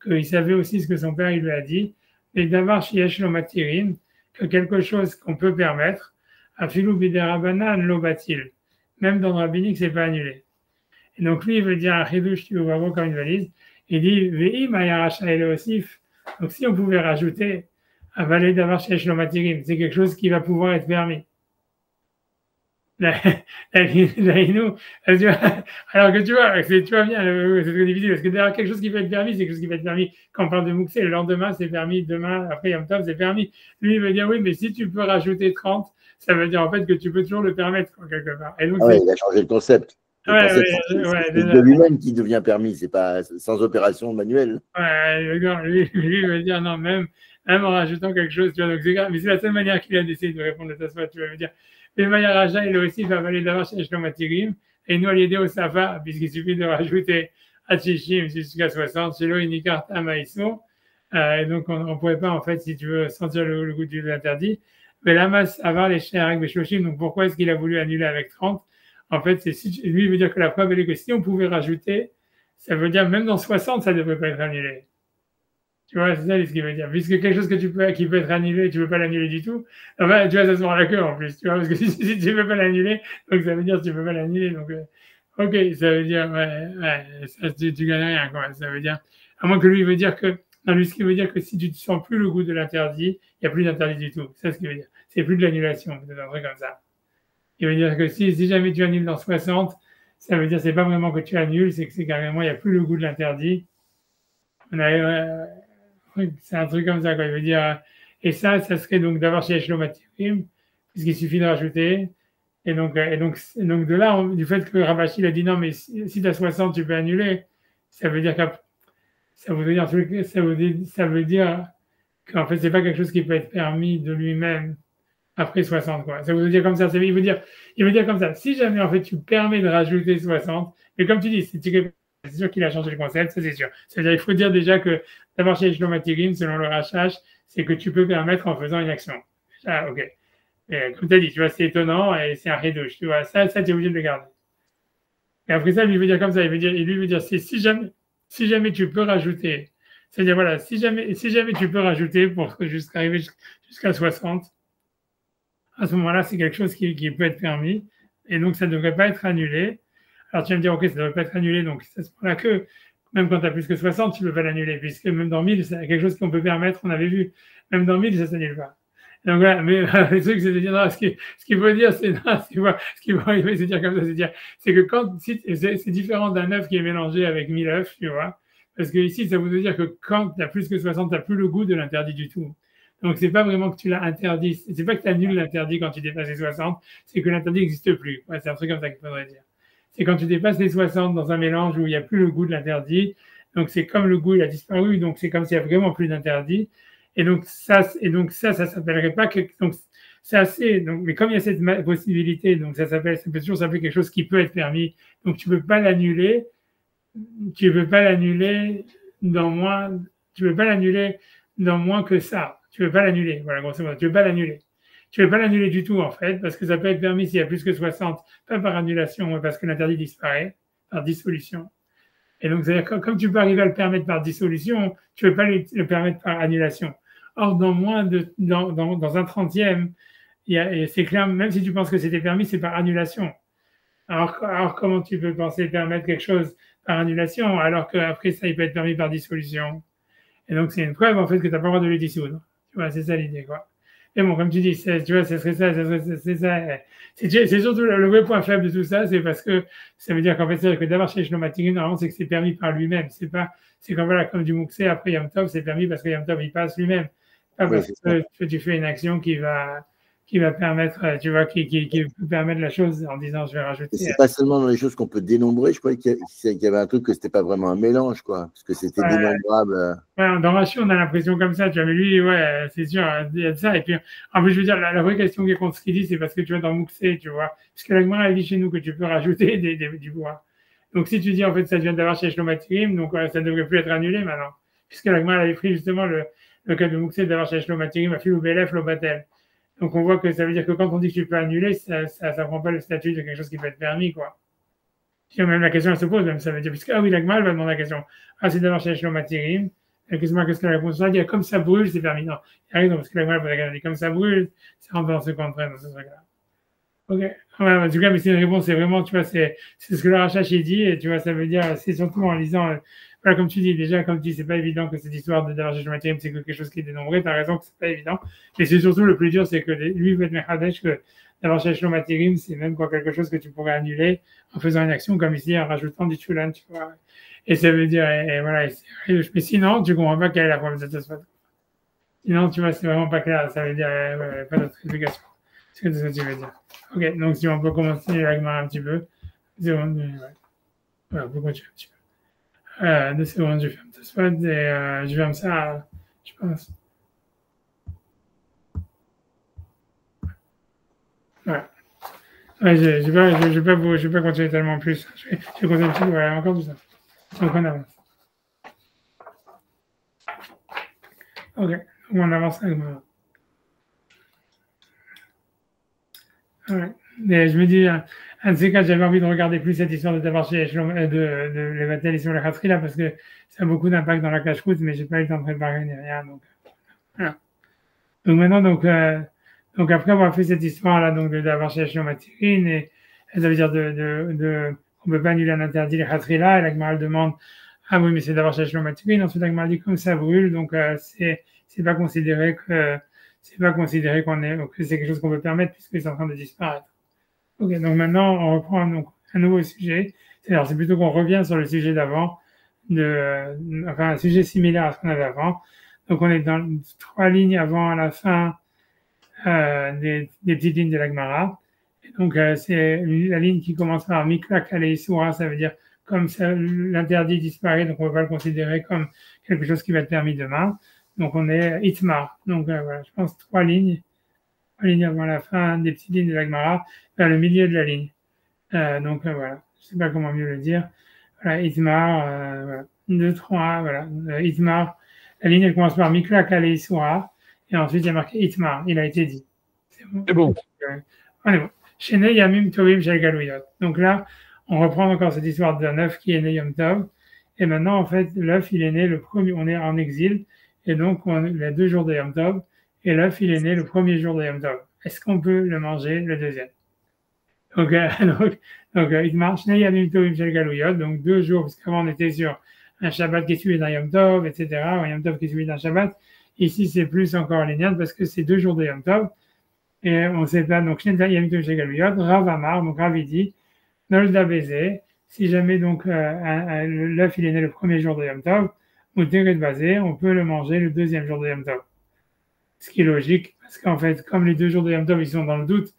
qu'il savait aussi ce que son père il lui a dit, et Davar Shiesh Lo Matirin, que quelque chose qu'on peut permettre, Afilou Biderabanan Lo Batil, même dans le rabbinique, c'est pas annulé. Et donc lui il veut dire un Chidouche, tu vas voir comme une valise, il dit Ve'im Ayaracha Ele Osif, donc si on pouvait rajouter avaler d'avoir chez Shlomathirim, c'est quelque chose qui va pouvoir être permis. Alors que tu vois bien, c'est très difficile, parce que derrière quelque chose qui peut être permis, c'est quelque chose qui peut être permis. Quand on parle de Mouxé, le lendemain, c'est permis, demain, après Yom Tov, c'est permis. Lui, il veut dire, oui, mais si tu peux rajouter 30, ça veut dire en fait que tu peux toujours le permettre, quelque part. Et donc, il a changé le concept. C'est de lui-même qui devient permis, c'est pas sans opération manuelle. Lui veut dire, non, même en rajoutant quelque chose, tu vois, donc c'est grave, mais c'est la seule manière qu'il a d'essayer de répondre à ta soit, tu vas me dire. Mais Maya Raja, il a aussi va valer d'avoir chez Shlomathirim, et nous, à l'aider au Safa, puisqu'il suffit de rajouter Hachishim jusqu'à 60, chez l'Oinikar Tamaïso, et donc on ne pourrait pas, en fait, si tu veux, sentir le goût de l'interdit. Mais la masse avoir les chers avec Beshoshim, donc pourquoi est-ce qu'il a voulu annuler avec 30? En fait, lui, il veut dire que la preuve est que si on pouvait rajouter, ça veut dire même dans 60, ça ne devrait pas être annulé. Tu vois, c'est ça ce qu'il veut dire. Puisque quelque chose qui peut être annulé, tu ne peux pas l'annuler du tout. Enfin, tu vois, ça se rend la queue en plus. Tu vois, parce que si tu ne peux pas l'annuler, donc ça veut dire que tu ne peux pas l'annuler. Donc, ok, ça veut dire, ça, tu gagnes rien, quoi. Ça veut dire, à moins que lui, il veut dire que, non, lui, ce qu'il veut dire que si tu ne sens plus le goût de l'interdit, il n'y a plus d'interdit du tout. C'est ça ce qu'il veut dire. C'est plus de l'annulation, peut-être un truc comme ça. Il veut dire que si jamais tu annules dans 60, ça veut dire que c'est pas vraiment que tu annules, c'est que c'est carrément, il n'y a plus le goût de l'interdit. C'est un truc comme ça, quoi. Il veut dire, et ça serait donc d'avoir chez Shlomathirim, puisqu'il suffit de rajouter. Et donc de là, du fait que Ravashi a dit non, mais si tu as 60, tu peux annuler, ça veut dire ça veut dire qu'en fait, c'est pas quelque chose qui peut être permis de lui-même après 60, quoi. Ça veut dire comme ça. Il veut dire comme ça. Si jamais, en fait, tu permets de rajouter 60, mais comme tu dis, c'est sûr qu'il a changé le concept, ça c'est sûr. C'est-à-dire, il faut dire déjà que d'avoir chez Shlomathirim, selon le rachage, c'est que tu peux permettre en faisant une action. Ah, ok. Et, comme tu as dit, tu vois, c'est étonnant et c'est un redouche. Tu vois, ça, tu es obligé de le garder. Et après ça, lui veut dire comme ça. Il lui veut dire, c'est si jamais tu peux rajouter, c'est-à-dire, voilà, si jamais tu peux rajouter pour arriver jusqu'à 60, à ce moment-là, c'est quelque chose qui peut être permis. Et donc, ça ne devrait pas être annulé. Alors, tu vas me dire, OK, ça ne devrait pas être annulé. Donc, c'est à ce moment-là que, même quand tu as plus que 60, tu ne peux pas l'annuler. Puisque même dans 1000, c'est quelque chose qu'on peut permettre, on avait vu. Même dans 1000, ça ne s'annule pas. Donc, voilà. Mais le truc, c'est de dire, non, ce qu'il faut dire, c'est, non, ce qu'il faut arriver, c'est dire comme ça, c'est que c'est différent d'un œuf qui est mélangé avec 1000 œufs, tu vois. Parce que ici, ça veut dire que quand tu as plus que 60, tu n'as plus le goût de l'interdit du tout. Donc, c'est pas vraiment que tu l'as interdit. C'est pas que tu annules l'interdit quand tu dépasses les 60, c'est que l'interdit n'existe plus. Ouais, c'est un truc comme ça qu'il faudrait dire. C'est quand tu dépasses les 60 dans un mélange où il n'y a plus le goût de l'interdit. Donc, c'est comme le goût, il a disparu. Donc, c'est comme s'il n'y a vraiment plus d'interdit. Et donc, ça s'appellerait pas que, donc, c'est assez, donc, mais comme il y a cette possibilité, donc, ça peut toujours s'appeler quelque chose qui peut être permis. Donc, tu peux pas l'annuler dans moins que ça. Tu ne peux pas l'annuler. Voilà, grosso modo, tu ne peux pas l'annuler. Tu ne peux pas l'annuler du tout, en fait, parce que ça peut être permis s'il y a plus que 60, pas par annulation, mais parce que l'interdit disparaît, par dissolution. Et donc, c'est-à-dire que comme tu peux arriver à le permettre par dissolution, tu ne peux pas le permettre par annulation. Or, dans un 30e, c'est clair, même si tu penses que c'était permis, c'est par annulation. Alors, comment tu peux penser permettre quelque chose par annulation, alors qu'après ça, il peut être permis par dissolution? Et donc, c'est une preuve, en fait, que tu n'as pas le droit de le dissoudre. Tu vois, c'est ça l'idée, quoi. Mais bon, comme tu dis, tu vois, c'est ça. C'est surtout le vrai point faible de tout ça, c'est parce que ça veut dire qu'en fait, c'est que d'avoir chez Shlomathirim, normalement, c'est que c'est permis par lui-même. C'est comme voilà, comme du Mouxé, après Yom Tov, c'est permis parce que Yom Tov, il passe lui-même. Pas parce que tu fais une action qui va permettre, tu vois, qui peut permettre la chose en disant je vais rajouter. C'est pas seulement dans les choses qu'on peut dénombrer, je croyais qu'il y avait un truc que c'était pas vraiment un mélange, quoi, parce que c'était dénombrable. Ouais, dans Rashi, on a l'impression comme ça, tu vois, mais lui, ouais, c'est sûr, il y a de ça. Et puis, en plus, je veux dire, la vraie question qui est contre ce qu'il dit, c'est parce que tu vois, dans Mouxé, tu vois, parce que la Gemara, elle dit chez nous que tu peux rajouter du bois. Donc, si tu dis, en fait, ça vient d'avoir chez Shlomathirim, donc ça ne devrait plus être annulé maintenant, puisque la Gemara, elle avait pris justement le cas de Mouxé d'avoir chez Shlomathirim, à Filou Belef, Lobatel. Donc, on voit que ça veut dire que quand on dit que tu peux annuler, ça prend pas le statut de quelque chose qui peut être permis, quoi. Et même la question, elle se pose, même ça veut dire, puisque, ah oui, l'agma, elle va demander la question. Ah, c'est d'abord chez Shlomaterim. Excuse-moi, qu'est-ce que la réponse va dire? Comme ça brûle, c'est permis. Non, il y a raison, parce que l'agma, elle dit comme ça brûle, ça rentre dans ce qu'on traîne, dans ce truc-là. Ok. Ouais, en tout cas, mais c'est une réponse, c'est vraiment, tu vois, c'est ce que le Rachash dit, et tu vois, ça veut dire, c'est surtout en lisant, voilà, comme tu dis, déjà, comme tu dis, c'est pas évident que cette histoire de d'avoir Shlomaterim, c'est quelque chose qui est dénombré, t'as raison que c'est pas évident. Mais c'est surtout le plus dur, c'est que lui, il veut être Mechadesh, que d'avoir Shlomaterim, c'est même quoi, quelque chose que tu pourrais annuler en faisant une action comme ici, en rajoutant du Tchulan, tu vois. Et ça veut dire, et voilà, mais sinon, tu comprends pas quelle est la problème de cette Sinon, tu vois, c'est vraiment pas clair, ça veut dire, pas d'autre explication. C'est ce que tu veux dire. Ok, donc si on peut commencer avec moi un petit peu. 2 secondes, voilà, on peut continuer un petit peu. 2 secondes, je ferme ce spot et je ferme ça, je pense. Voilà. Ouais, je vais pas continuer tellement plus. Je vais continuer un petit peu, voilà, encore tout ça. Donc on avance. Ok, on avance avec moi. Ouais. Et je me dis, un de ces cas, j'avais envie de regarder plus cette histoire de Tavarché de Levatel et sur la Khatri là, parce que ça a beaucoup d'impact dans la cache-route, mais j'ai pas eu le temps de préparer ni rien. Donc, voilà. Donc maintenant, donc après avoir fait cette histoire-là, donc de Tavarché et Shlomatirine, et ça veut dire on peut pas annuler un interdit, les Khatri là, et la Gemara demande, ah oui, mais c'est Tavarché et Shlomatirine. Ensuite, la Gemara dit, comme ça brûle, donc c'est pas considéré que que c'est quelque chose qu'on peut permettre puisque c'est en train de disparaître. Ok, donc maintenant on reprend donc un nouveau sujet. C'est plutôt qu'on revient sur le sujet d'avant, enfin un sujet similaire à ce qu'on avait avant. Donc on est dans 3 lignes avant à la fin des petites lignes de la Gemara. Et donc c'est la ligne qui commence par Mikla Kale Isura, ça veut dire comme ça l'interdit disparaît, donc on va pas le considérer comme quelque chose qui va être permis demain. Donc on est Itmar. Donc voilà, je pense 3 lignes avant la fin des petites lignes de la Gemara, vers le milieu de la ligne. Donc voilà, je sais pas comment mieux le dire. Voilà, Itmar, voilà. 2, 3, voilà. Itmar, la ligne elle commence par Mikla Kale Isura, et ensuite il y a marqué Itmar, il a été dit. C'est bon. On est bon. Shene Yamim Tovim Shel Galuyot. Donc là, on reprend encore cette histoire d'un œuf qui est né Yom Tov. Et maintenant, en fait, l'œuf, il est né le premier, on est en exil, et donc il a 2 jours de Yom Tov, et l'œuf, il est né le premier jour de Yom Tov. Est-ce qu'on peut le manger le deuxième? Donc, il marche, Shene Yamim Tovim Shel Galuyot, donc 2 jours, parce qu'avant on était sur un Shabbat qui est suivi d'un Yom Tov, etc., un Yom Tov qui est suivi d'un Shabbat. Ici, c'est plus encore linéaire parce que c'est 2 jours de Yom Tov. Et on sait pas, donc, Rav Amar, donc Rav dit, Nolda Bézé, si jamais donc l'œuf il est né le premier jour de Yom Tov, ou Teret Basé, on peut le manger le deuxième jour de Yom Tov. Ce qui est logique, parce qu'en fait, comme les 2 jours de Yom Tov, ils sont dans le doute,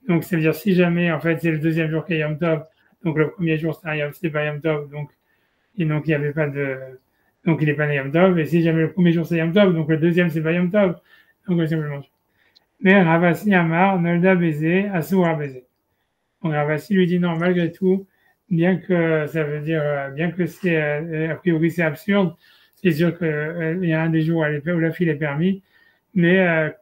donc ça veut dire si jamais, en fait, c'est le deuxième jour qui est Yom Tov, donc le premier jour c'était pas Yom Tov, donc il n'y avait pas de. Donc il n'est pas né Yom Tov, et si jamais le premier jour c'est Yom Tov, donc le deuxième c'est pas Yom Tov, donc on peut le manger. Mais Ravasi Amar, Nolda Bézé, Asura Bézé. Donc Ravasi lui dit non, malgré tout, bien que ça veut dire, bien que c'est, a priori c'est absurde, c'est sûr qu'il y a un des jours où la fille est permis, mais a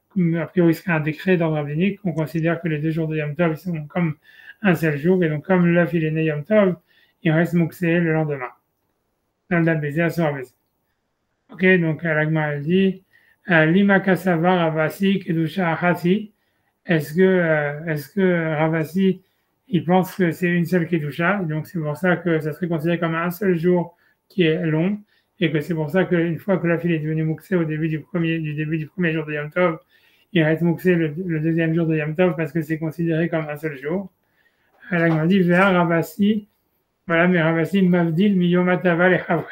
priori ce serait un décret d'ordre rabbinique, on considère que les 2 jours de Yom Tov ils sont comme un seul jour, et donc comme l'œuf il est né Yom Tov, il reste Mouksé le lendemain. Nolda Bézé, Asura Bézé. Ok, donc l'Agma elle dit, Lima Kassavar Ravasi Kedusha Achati. Est-ce que Ravasi il pense que c'est une seule Kedusha, donc c'est pour ça que ça serait considéré comme un seul jour qui est long, et que c'est pour ça qu'une fois que la fille est devenue Mouksé au début du premier jour de Yom Tov, il reste Mouksé le deuxième jour de Yom Tov parce que c'est considéré comme un seul jour. L'Agma dit vers Ravasi, voilà, mais Ravasi Mavdil Miyomatava le Havre.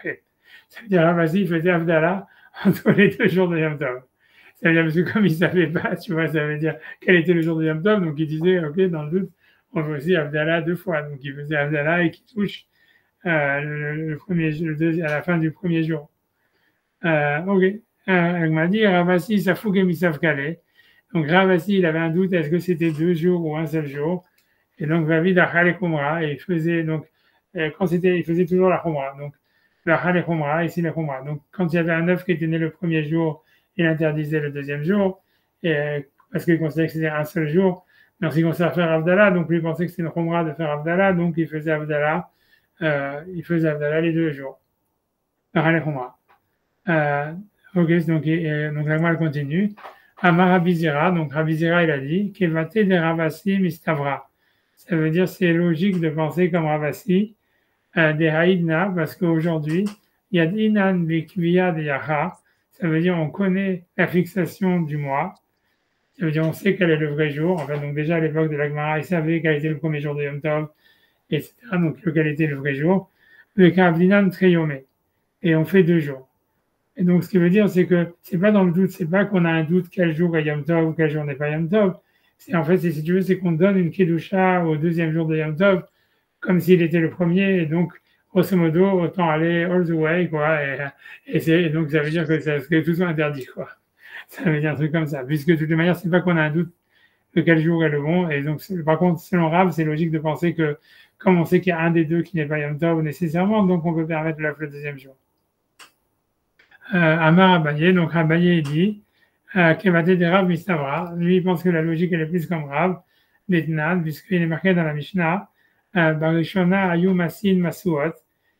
Ça veut dire Ravasi faisait Avdallah entre les 2 jours de Yom Tov. Ça veut dire, parce que comme il ne savait pas, tu vois, ça veut dire quel était le jour de Yom Tov, donc il disait, ok, dans le doute, on fait aussi Avdallah 2 fois. Donc il faisait Avdallah et qui touche à la fin du premier jour. Ok. Elle m'a dit, Ravasi, ça fout Misav Kale. Donc Ravasi, il avait un doute, est-ce que c'était 2 jours ou un seul jour? Et donc, Vavid Achale Khumra, et il faisait, donc, il faisait toujours la Khumra. Donc, la Achale Khumra, ici la Khumra. Donc, quand il y avait un œuf qui était né le premier jour, il interdisait le deuxième jour. Et parce qu'il considérait que c'était un seul jour. Mais en ce qui concerne faire Havdalah, donc lui il pensait que c'était une Khumra de faire Havdalah, donc il faisait Havdalah les 2 jours. Par les Khumra. Ok, donc la Gemara continue. Amar Rabbi donc Rabbi Zira il a dit Kevate de Ravasi Mistavra. Ça veut dire c'est logique de penser comme Ravasi, des Haïdna, parce qu'aujourd'hui, Yad Inan Bikviya de Yaha, ça veut dire on connaît la fixation du mois, ça veut dire on sait quel est le vrai jour. En fait, donc déjà à l'époque de la Gemara, ils savaient quel était le premier jour de Yom Tov, etc. Donc quel était le vrai jour. Le Kavdinan Treyomé. Et on fait 2 jours. Et donc, ce qui veut dire, c'est que c'est pas dans le doute, c'est pas qu'on a un doute quel jour est Yom Tov ou quel jour n'est pas Yom Tov. C'est en fait, si tu veux, c'est qu'on donne une Kedusha au 2e jour de Yom Tov, comme s'il était le premier. Et donc, grosso modo, autant aller all the way, quoi. Et donc, ça veut dire que tout soit interdit, quoi. Ça veut dire un truc comme ça. Puisque, de toute manière, c'est pas qu'on a un doute de quel jour est le bon. Et donc, par contre, selon Rav, c'est logique de penser que, comme on sait qu'il y a un des deux qui n'est pas Yom Tov nécessairement, donc on peut permettre le 2e jour. Amar Abaye, donc Abaye dit Kevate de Rav Mistavra. Lui, il pense que la logique elle est plus comme Rav, d'Etnan, puisqu'il est marqué dans la Mishnah, Barishona Ayu Masin Masuot.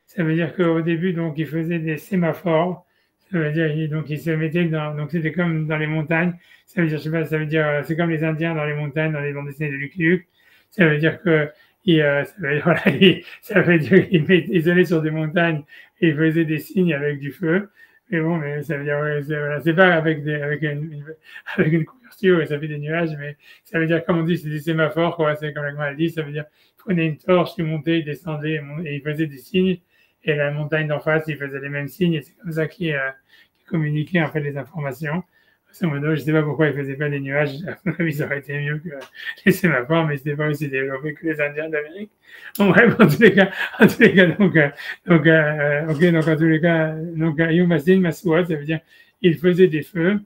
Ça veut dire qu'au début, donc, il faisait des sémaphores. Ça veut dire, il se mettait donc c'était comme dans les montagnes. Ça veut dire, je sais pas, ça veut dire, c'est comme les Indiens dans les montagnes, dans les bandes dessinées de Lucky Luke. Ça veut dire que, ça veut dire qu'il isolait sur des montagnes et il faisait des signes avec du feu. Mais bon, mais ça veut dire, c'est pas avec une couverture et ça fait des nuages, mais ça veut dire, comme on dit, c'est des sémaphores, quoi. C'est comme la Gemara dit, ça veut dire, il prenait une torche, il montait, il descendait, et il faisait des signes, et la montagne d'en face, il faisait les mêmes signes, et c'est comme ça qu'il communiquait, en fait, les informations. Je ne sais pas pourquoi il ne faisait pas des nuages, à mon avis, ça aurait été mieux que les sémaphores, mais c'était pas aussi développé que les Indiens d'Amérique. Bon, bref, en tous les cas, donc, en tous les cas, donc, Yomasin Masuot, ça veut dire, il faisait des feux,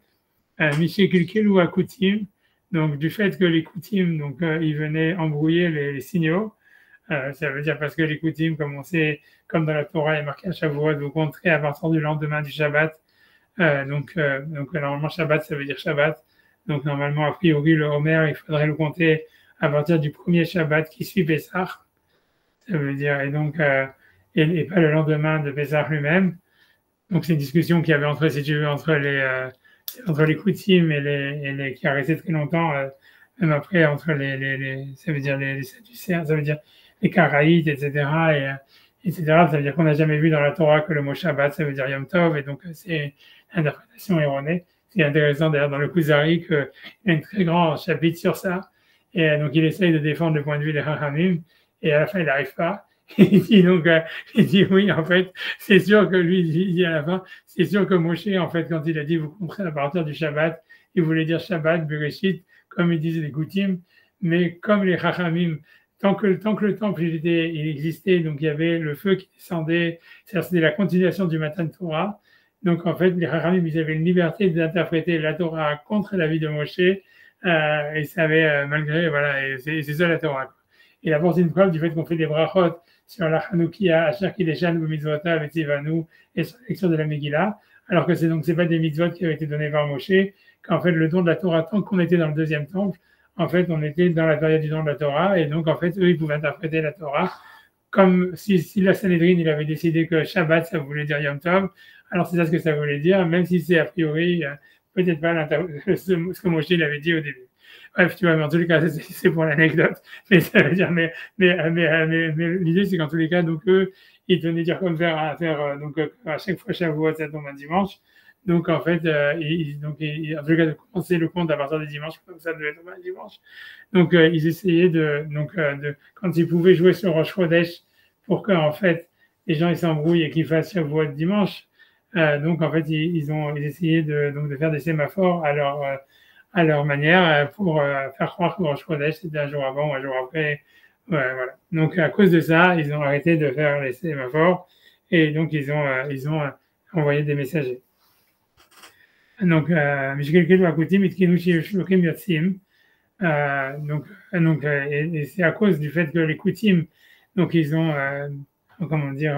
Miché Kilkel ou Akoutim, donc, du fait que les Koutim, donc, ils venaient embrouiller les signaux, ça veut dire parce que les Koutim, comme on sait, comme dans la Torah, il est marqué à Shavuot, vous compterez à partir du lendemain du Shabbat. Donc, normalement, Shabbat, ça veut dire Shabbat. Donc, normalement, a priori, le Homer, il faudrait le compter à partir du premier Shabbat qui suit Pessah. Ça veut dire, et donc, et pas le lendemain de Pessah lui-même. Donc, c'est une discussion qu'il y avait entre, si tu veux, entre les Koutim et les qui a resté très longtemps, même après, entre ça veut dire les Sadducéens, ça veut dire les Karaïtes, etc. Etc. Ça veut dire qu'on n'a jamais vu dans la Torah que le mot Shabbat, ça veut dire Yom Tov, et donc c'est interprétation erronée. C'est intéressant d'ailleurs dans le Kuzari qu'il y a un très grand chapitre sur ça, et donc il essaye de défendre le point de vue des Chachamim, et à la fin il n'arrive pas. Il dit oui, en fait, c'est sûr que lui, il dit à la fin, c'est sûr que Moshe, en fait, quand il a dit vous comprendrez à partir du Shabbat, il voulait dire Shabbat, Bereshit, comme ils disaient les Koutim, mais comme les Chachamim, tant que le temple il existait, donc il y avait le feu qui descendait, c'était la continuation du Matan Torah. Donc en fait, les Chachamim, ils avaient une liberté d'interpréter la Torah contre la vie de Moshe, et ça avait malgré, voilà, et c'est ça la Torah. Il apporte une preuve du fait qu'on fait des brachot sur la Hanoukia, Asher Kideshan, Mitzvotav, et Tzivanu, et sur la lecture de la Megillah, alors que c'est pas des mitzvot qui avaient été donnés par Moshe, qu'en fait le don de la Torah, tant qu'on était dans le 2e temple, en fait, on était dans la période du don de la Torah, et donc, en fait, eux, ils pouvaient interpréter la Torah comme si la Sanhedrin, il avait décidé que Shabbat, ça voulait dire Yom Tov, alors c'est ça ce que ça voulait dire, même si c'est a priori peut-être pas ce que Moshe avait dit au début. Bref, tu vois, mais en tous les cas, c'est pour l'anecdote, mais ça veut dire, mais l'idée, c'est qu'en tous les cas, donc, eux, ils tenaient dire comme faire donc, à chaque fois, Shavuot, ça tombe un dimanche. Donc, en fait, en tout cas, de commencer le compte à partir des dimanches, comme ça devait tomber un dimanche. Donc, ils essayaient quand ils pouvaient jouer sur Rosh Chodesh pour que, en fait, les gens, ils s'embrouillent et qu'ils fassent Shavuot dimanche. Donc, en fait, ils essayaient de faire des sémaphores à leur manière pour faire croire que Rosh Chodesh, c'était un jour avant ou un jour après. Ouais, voilà. Donc, à cause de ça, ils ont arrêté de faire les sémaphores et donc, ils ont envoyé des messagers. Donc, et c'est à cause du fait que les Koutim, donc ils ont comment dire,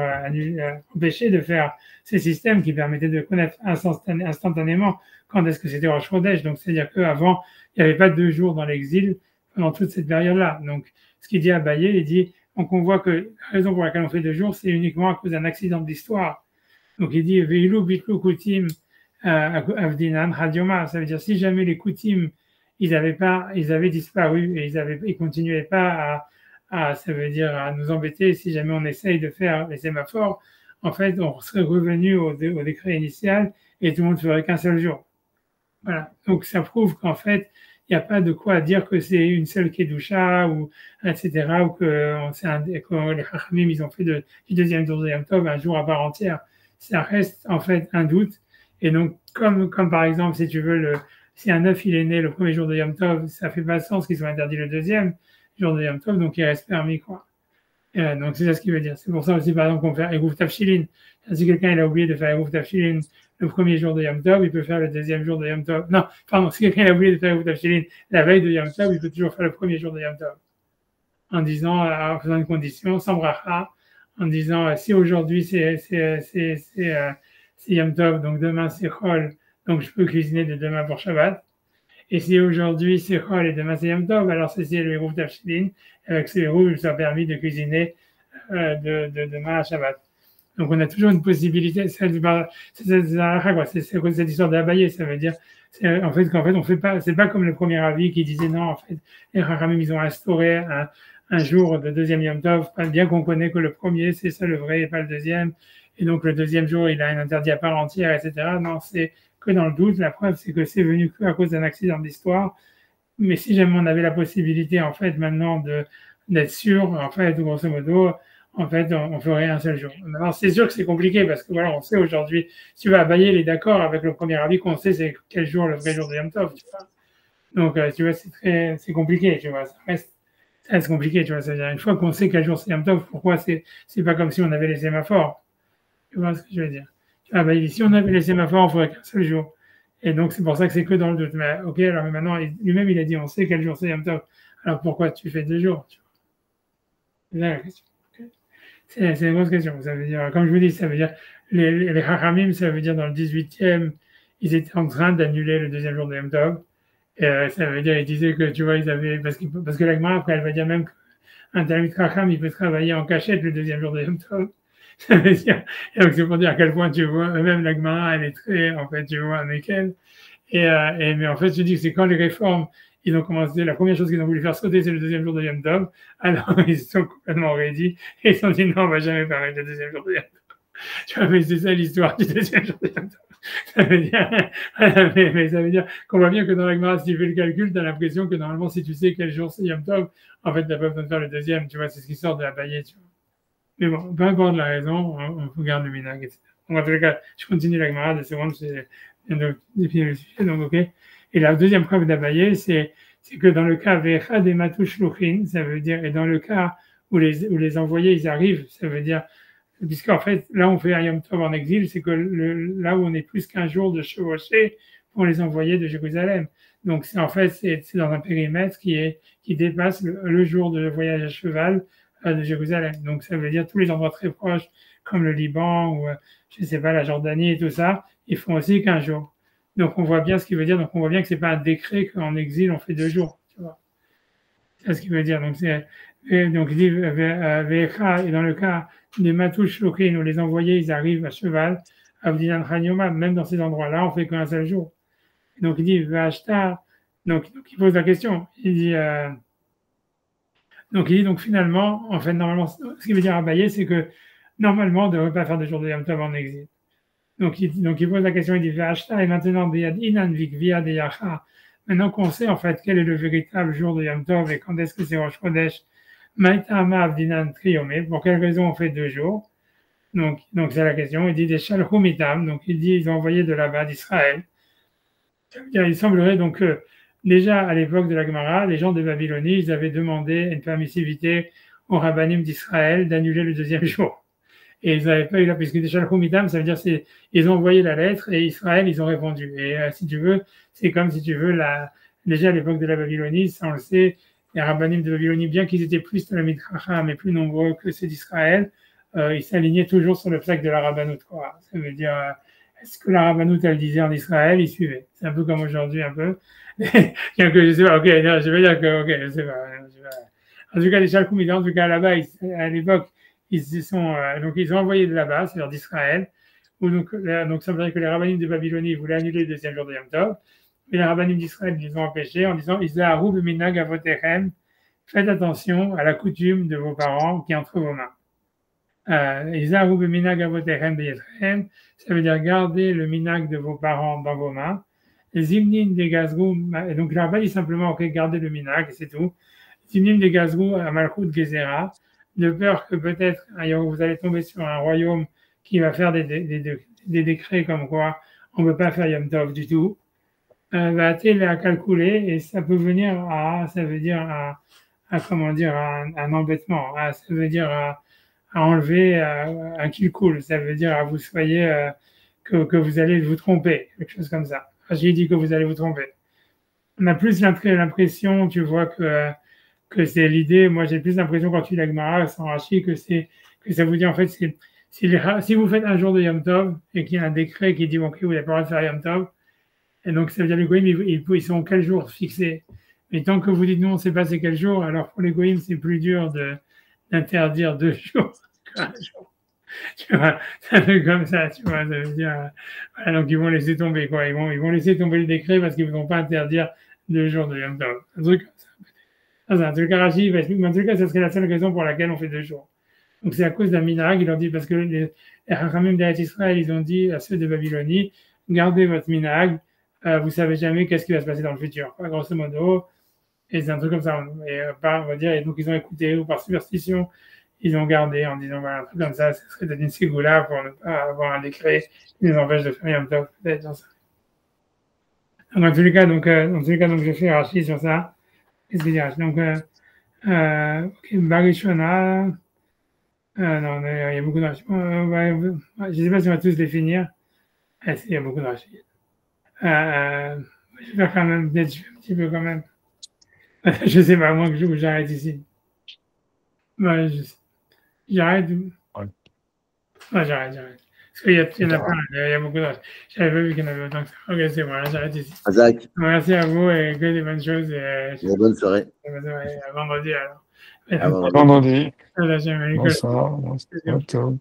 empêcher de faire ces systèmes qui permettaient de connaître instantanément quand est-ce que c'était Rosh Chodesh. Donc, c'est-à-dire qu'avant, il n'y avait pas 2 jours dans l'exil pendant toute cette période-là. Donc, ce qu'il dit à Abaye, il dit, donc on voit que la raison pour laquelle on fait 2 jours, c'est uniquement à cause d'un accident de l'histoire. Donc, il dit, Veilou bitlu kutim avdinan hadioma. Ça veut dire, si jamais les kutim, ils avaient disparu et ils continuaient pas ça veut dire à nous embêter si jamais on essaye de faire les sémaphores. En fait, on serait revenu au décret initial et tout le monde ferait qu'un seul jour. Voilà. Donc, ça prouve qu'en fait, il n'y a pas de quoi dire que c'est une seule Kedusha ou etc. ou que les Chachamim, ils ont fait du deuxième jour de Yom Tov un jour à part entière. Ça reste en fait un doute. Et donc, comme par exemple, si tu veux, si un œuf il est né le premier jour de Yom Tov, ça fait pas sens qu'il soit interdit le deuxième jour de Yom Tov, donc il reste permis, quoi. Donc c'est ça ce qu'il veut dire. C'est pour ça aussi, par exemple, qu'on fait Eruv Tafshilin. Si quelqu'un il a oublié de faire Eruv Tafshilin le premier jour de Yom Tov, il peut faire le deuxième jour de Yom Tov. Non, pardon, si quelqu'un a oublié de faire Eruv Tafshilin la veille de Yom Tov, il peut toujours faire le premier jour de Yom Tov. En disant, en faisant une condition, sans bracha, en disant, si aujourd'hui c'est Yom Tov, donc demain c'est Chol, donc je peux cuisiner de demain pour Shabbat. Et si aujourd'hui c'est Chol et demain c'est Yom Tov, alors c'est le Eruv Tafshilin. Avec ce Eruv, il sera permis de cuisiner de demain à Shabbat. Donc on a toujours une possibilité. C'est cette histoire d'Abaye, ça veut dire qu'en fait on fait pas. C'est pas comme le premier avis qui disait non. En fait, les Chachamim ils ont instauré un jour de deuxième Yom Tov, bien qu'on connaît que le premier c'est ça le vrai et pas le deuxième. Et donc le deuxième jour il a un interdit à part entière, etc. Non, c'est que dans le doute. La preuve c'est que c'est venu qu'à cause d'un accident d'histoire. Mais si jamais on avait la possibilité, en fait, maintenant d'être sûr, en fait, grosso modo, en fait, on ferait un seul jour. Maintenant, c'est sûr que c'est compliqué parce que voilà, on sait aujourd'hui, si tu vas Abaye, il est d'accord avec le premier avis qu'on sait c'est quel jour le vrai jour de Yom Tov, tu vois. Donc, tu vois, c'est compliqué, tu vois, ça reste compliqué, tu vois. C'est-à-dire, une fois qu'on sait quel jour c'est Yom Tov, pourquoi c'est pas comme si on avait les sémaphores? Tu vois ce que je veux dire? Abaye, si on avait les sémaphores, on ferait qu'un seul jour. Et donc, c'est pour ça que c'est que dans le doute. Mais ok, alors maintenant, lui-même, il a dit, on sait quel jour c'est Yom Tov. Alors pourquoi tu fais 2 jours, tu vois? C'est là la question. Okay. C'est une grosse question. Ça veut dire, comme je vous dis, ça veut dire, les Chachamim, ça veut dire dans le 18e, ils étaient en train d'annuler le deuxième jour de Yom Tov. Et ça veut dire, ils disaient que, tu vois, ils avaient, parce que la Gemara, après, elle va dire même qu'un Talmid Chacham, il peut travailler en cachette le deuxième jour de Yom Tov. Ça veut dire, et donc c'est pour dire à quel point tu vois, même la Gemara, elle est très, en fait, tu vois, avec elle. Mais en fait, je dis que c'est quand les réformes, ils ont commencé, la première chose qu'ils ont voulu faire sauter, c'est le deuxième jour de Yom Tov. Alors, ils sont complètement raidis et ils se sont dit, non, on va jamais permettre le deuxième jour de Yom Tov. Tu vois, mais c'est ça l'histoire du deuxième jour de Yom Tov. Ça veut dire, mais ça veut dire qu'on voit bien que dans la Gemara, si tu fais le calcul, tu as l'impression que normalement, si tu sais quel jour c'est Yom Tov, en fait, tu n'as pas besoin de faire le deuxième, tu vois, c'est ce qui sort de la Abaye, tu vois. Mais bon, peu importe la raison, on garde le minag, etc. Donc, en tout cas, je continue la Gemara, 2 secondes, c'est donc, ok. Et la deuxième preuve d'Abaye, c'est que dans le cas Vecha des Matouch Luchin, ça veut dire, et dans le cas où les envoyés, ils arrivent, ça veut dire, puisqu'en fait, là, on fait un Yom Tov en exil, c'est que là où on est plus qu'un jour de chevaucher pour les envoyer de Jérusalem. Donc, c'est dans un périmètre qui dépasse le jour de voyage à cheval de Jérusalem. Donc, ça veut dire tous les endroits très proches, comme le Liban ou, je sais pas, la Jordanie et tout ça, ils font aussi 15 jours. Donc, on voit bien ce qu'il veut dire. Donc, on voit bien que c'est pas un décret qu'en exil, on fait 2 jours. Tu vois. C'est ce qu'il veut dire. Donc, il dit, et dans le cas des Matouch Lokin, où les envoyés, ils arrivent à cheval, à Avdinan Chanyoma, même dans ces endroits-là, on fait qu'un seul jour. Donc, il dit, Vashta, donc, il pose la question. Il dit, donc finalement, en fait, normalement, ce qu'il veut dire à Abaye, c'est que normalement, on ne devrait pas faire de jour de Yom Tov en exil. Donc il pose la question, il dit V'achta et maintenant maintenant qu'on sait en fait quel est le véritable jour de Yom Tov et quand est-ce que c'est Rosh Chodesh, pour quelle raison on fait 2 jours? Donc c'est la question. Il dit des Shalchumitam, donc il dit ils ont envoyé de là-bas d'Israël. Il semblerait donc que déjà à l'époque de la Gemara, les gens de Babylonie, ils avaient demandé une permissivité aux rabbanim d'Israël d'annuler le deuxième jour. Et ils n'avaient pas eu là, puisque des Shalchumitam, ça veut dire ils ont envoyé la lettre et Israël, ils ont répondu. Et si tu veux, c'est comme si tu veux, déjà à l'époque de la Babylonie, ça on le sait, les rabbanim de Babylonie, bien qu'ils étaient plus Talmid Chacham mais plus nombreux que ceux d'Israël, ils s'alignaient toujours sur le psaque de la rabbanout, quoi. Ça veut dire, est-ce que la rabbanout, elle disait en Israël, ils suivaient. C'est un peu comme aujourd'hui, un peu. Je sais pas, ok, non, je veux dire que, ok, je sais pas. En tout cas, les Chalkoum, en tout cas, là-bas, à l'époque, ils donc ils ont envoyé de là-bas, c'est-à-dire d'Israël, où donc ça veut dire que les rabbinim de Babylonie voulaient annuler le deuxième jour de Yom Tov, mais les rabbinim d'Israël les ont empêchés en disant Isaharu b'minag avotechem, faites attention à la coutume de vos parents qui est entre vos mains. Isaharu b'minag avotechem b'yetchem, ça veut dire garder le minag de vos parents dans vos mains. Zimnin de gazrou, et donc là-bas, dit simplement ok, gardez le minag, c'est tout. Zimnin de gazrou à Malchut Gezerah, de peur que peut-être vous allez tomber sur un royaume qui va faire des décrets comme quoi on ne peut pas faire Yom Tov du tout, va-t-il à calculer et ça peut venir ça veut dire comment dire, un embêtement, ça veut dire à enlever un kilkul, ça veut dire à vous soyez que vous allez vous tromper, quelque chose comme ça. J'ai dit que vous allez vous tromper. On a plus l'impression, tu vois, que c'est l'idée. Moi, j'ai plus l'impression quand tu lis la Gemara sans Rashi que ça vous dit en fait, si vous faites un jour de Yom Tov et qu'il y a un décret qui dit ok, vous n'avez pas le droit de faire Yom Tov, et donc ça veut dire les Goïm, ils sont quel jour fixés. Mais tant que vous dites non, on ne sait pas c'est quel jour, alors pour les Goïm, c'est plus dur d'interdire 2 jours qu'un jour. Tu vois, ça fait comme ça, tu vois, ça veut dire, voilà, donc ils vont laisser tomber, quoi. Ils vont laisser tomber le décret parce qu'ils ne vont pas interdire 2 jours de Yom Tov. Un truc comme ça. C'est un truc Rashi, mais en tout cas, ça serait la seule raison pour laquelle on fait 2 jours. Donc c'est à cause d'un minag, il leur dit, parce que les Chachamim d'Eretz Israël, ils ont dit à ceux de Babylonie, gardez votre minag, vous savez jamais qu'est-ce qui va se passer dans le futur, quoi, grosso modo. Et c'est un truc comme ça. Et on va dire, et donc ils ont écouté, ou par superstition, ils ont gardé en disant, voilà, un truc comme ça serait une ségoula pour ne pas avoir un décret qui nous empêche de faire Yom Tov, peut-être, j'en sais rien. Donc, en tous les cas, donc, je fais Rashi sur ça. Qu'est-ce que je dirais? Donc, ok, Barishona. Non, il y a beaucoup de Rashi. Je ne sais pas si on va tous les finir. Il y a beaucoup de Rashi. Je vais faire quand même, peut-être, je fais un petit peu quand même. Je ne sais pas, moi, que j'arrête ici. J'arrête. Ouais. J'arrête. Parce qu'il y en a plein, il y a beaucoup de Rashi. Je n'avais pas vu qu'il y en avait autant que ça. Ok, c'est bon, j'arrête ici. Azak. Merci à vous et que des bonnes choses. Bonne soirée. À vendredi alors. Vendredi. Bonsoir. Bonsoir. Ciao.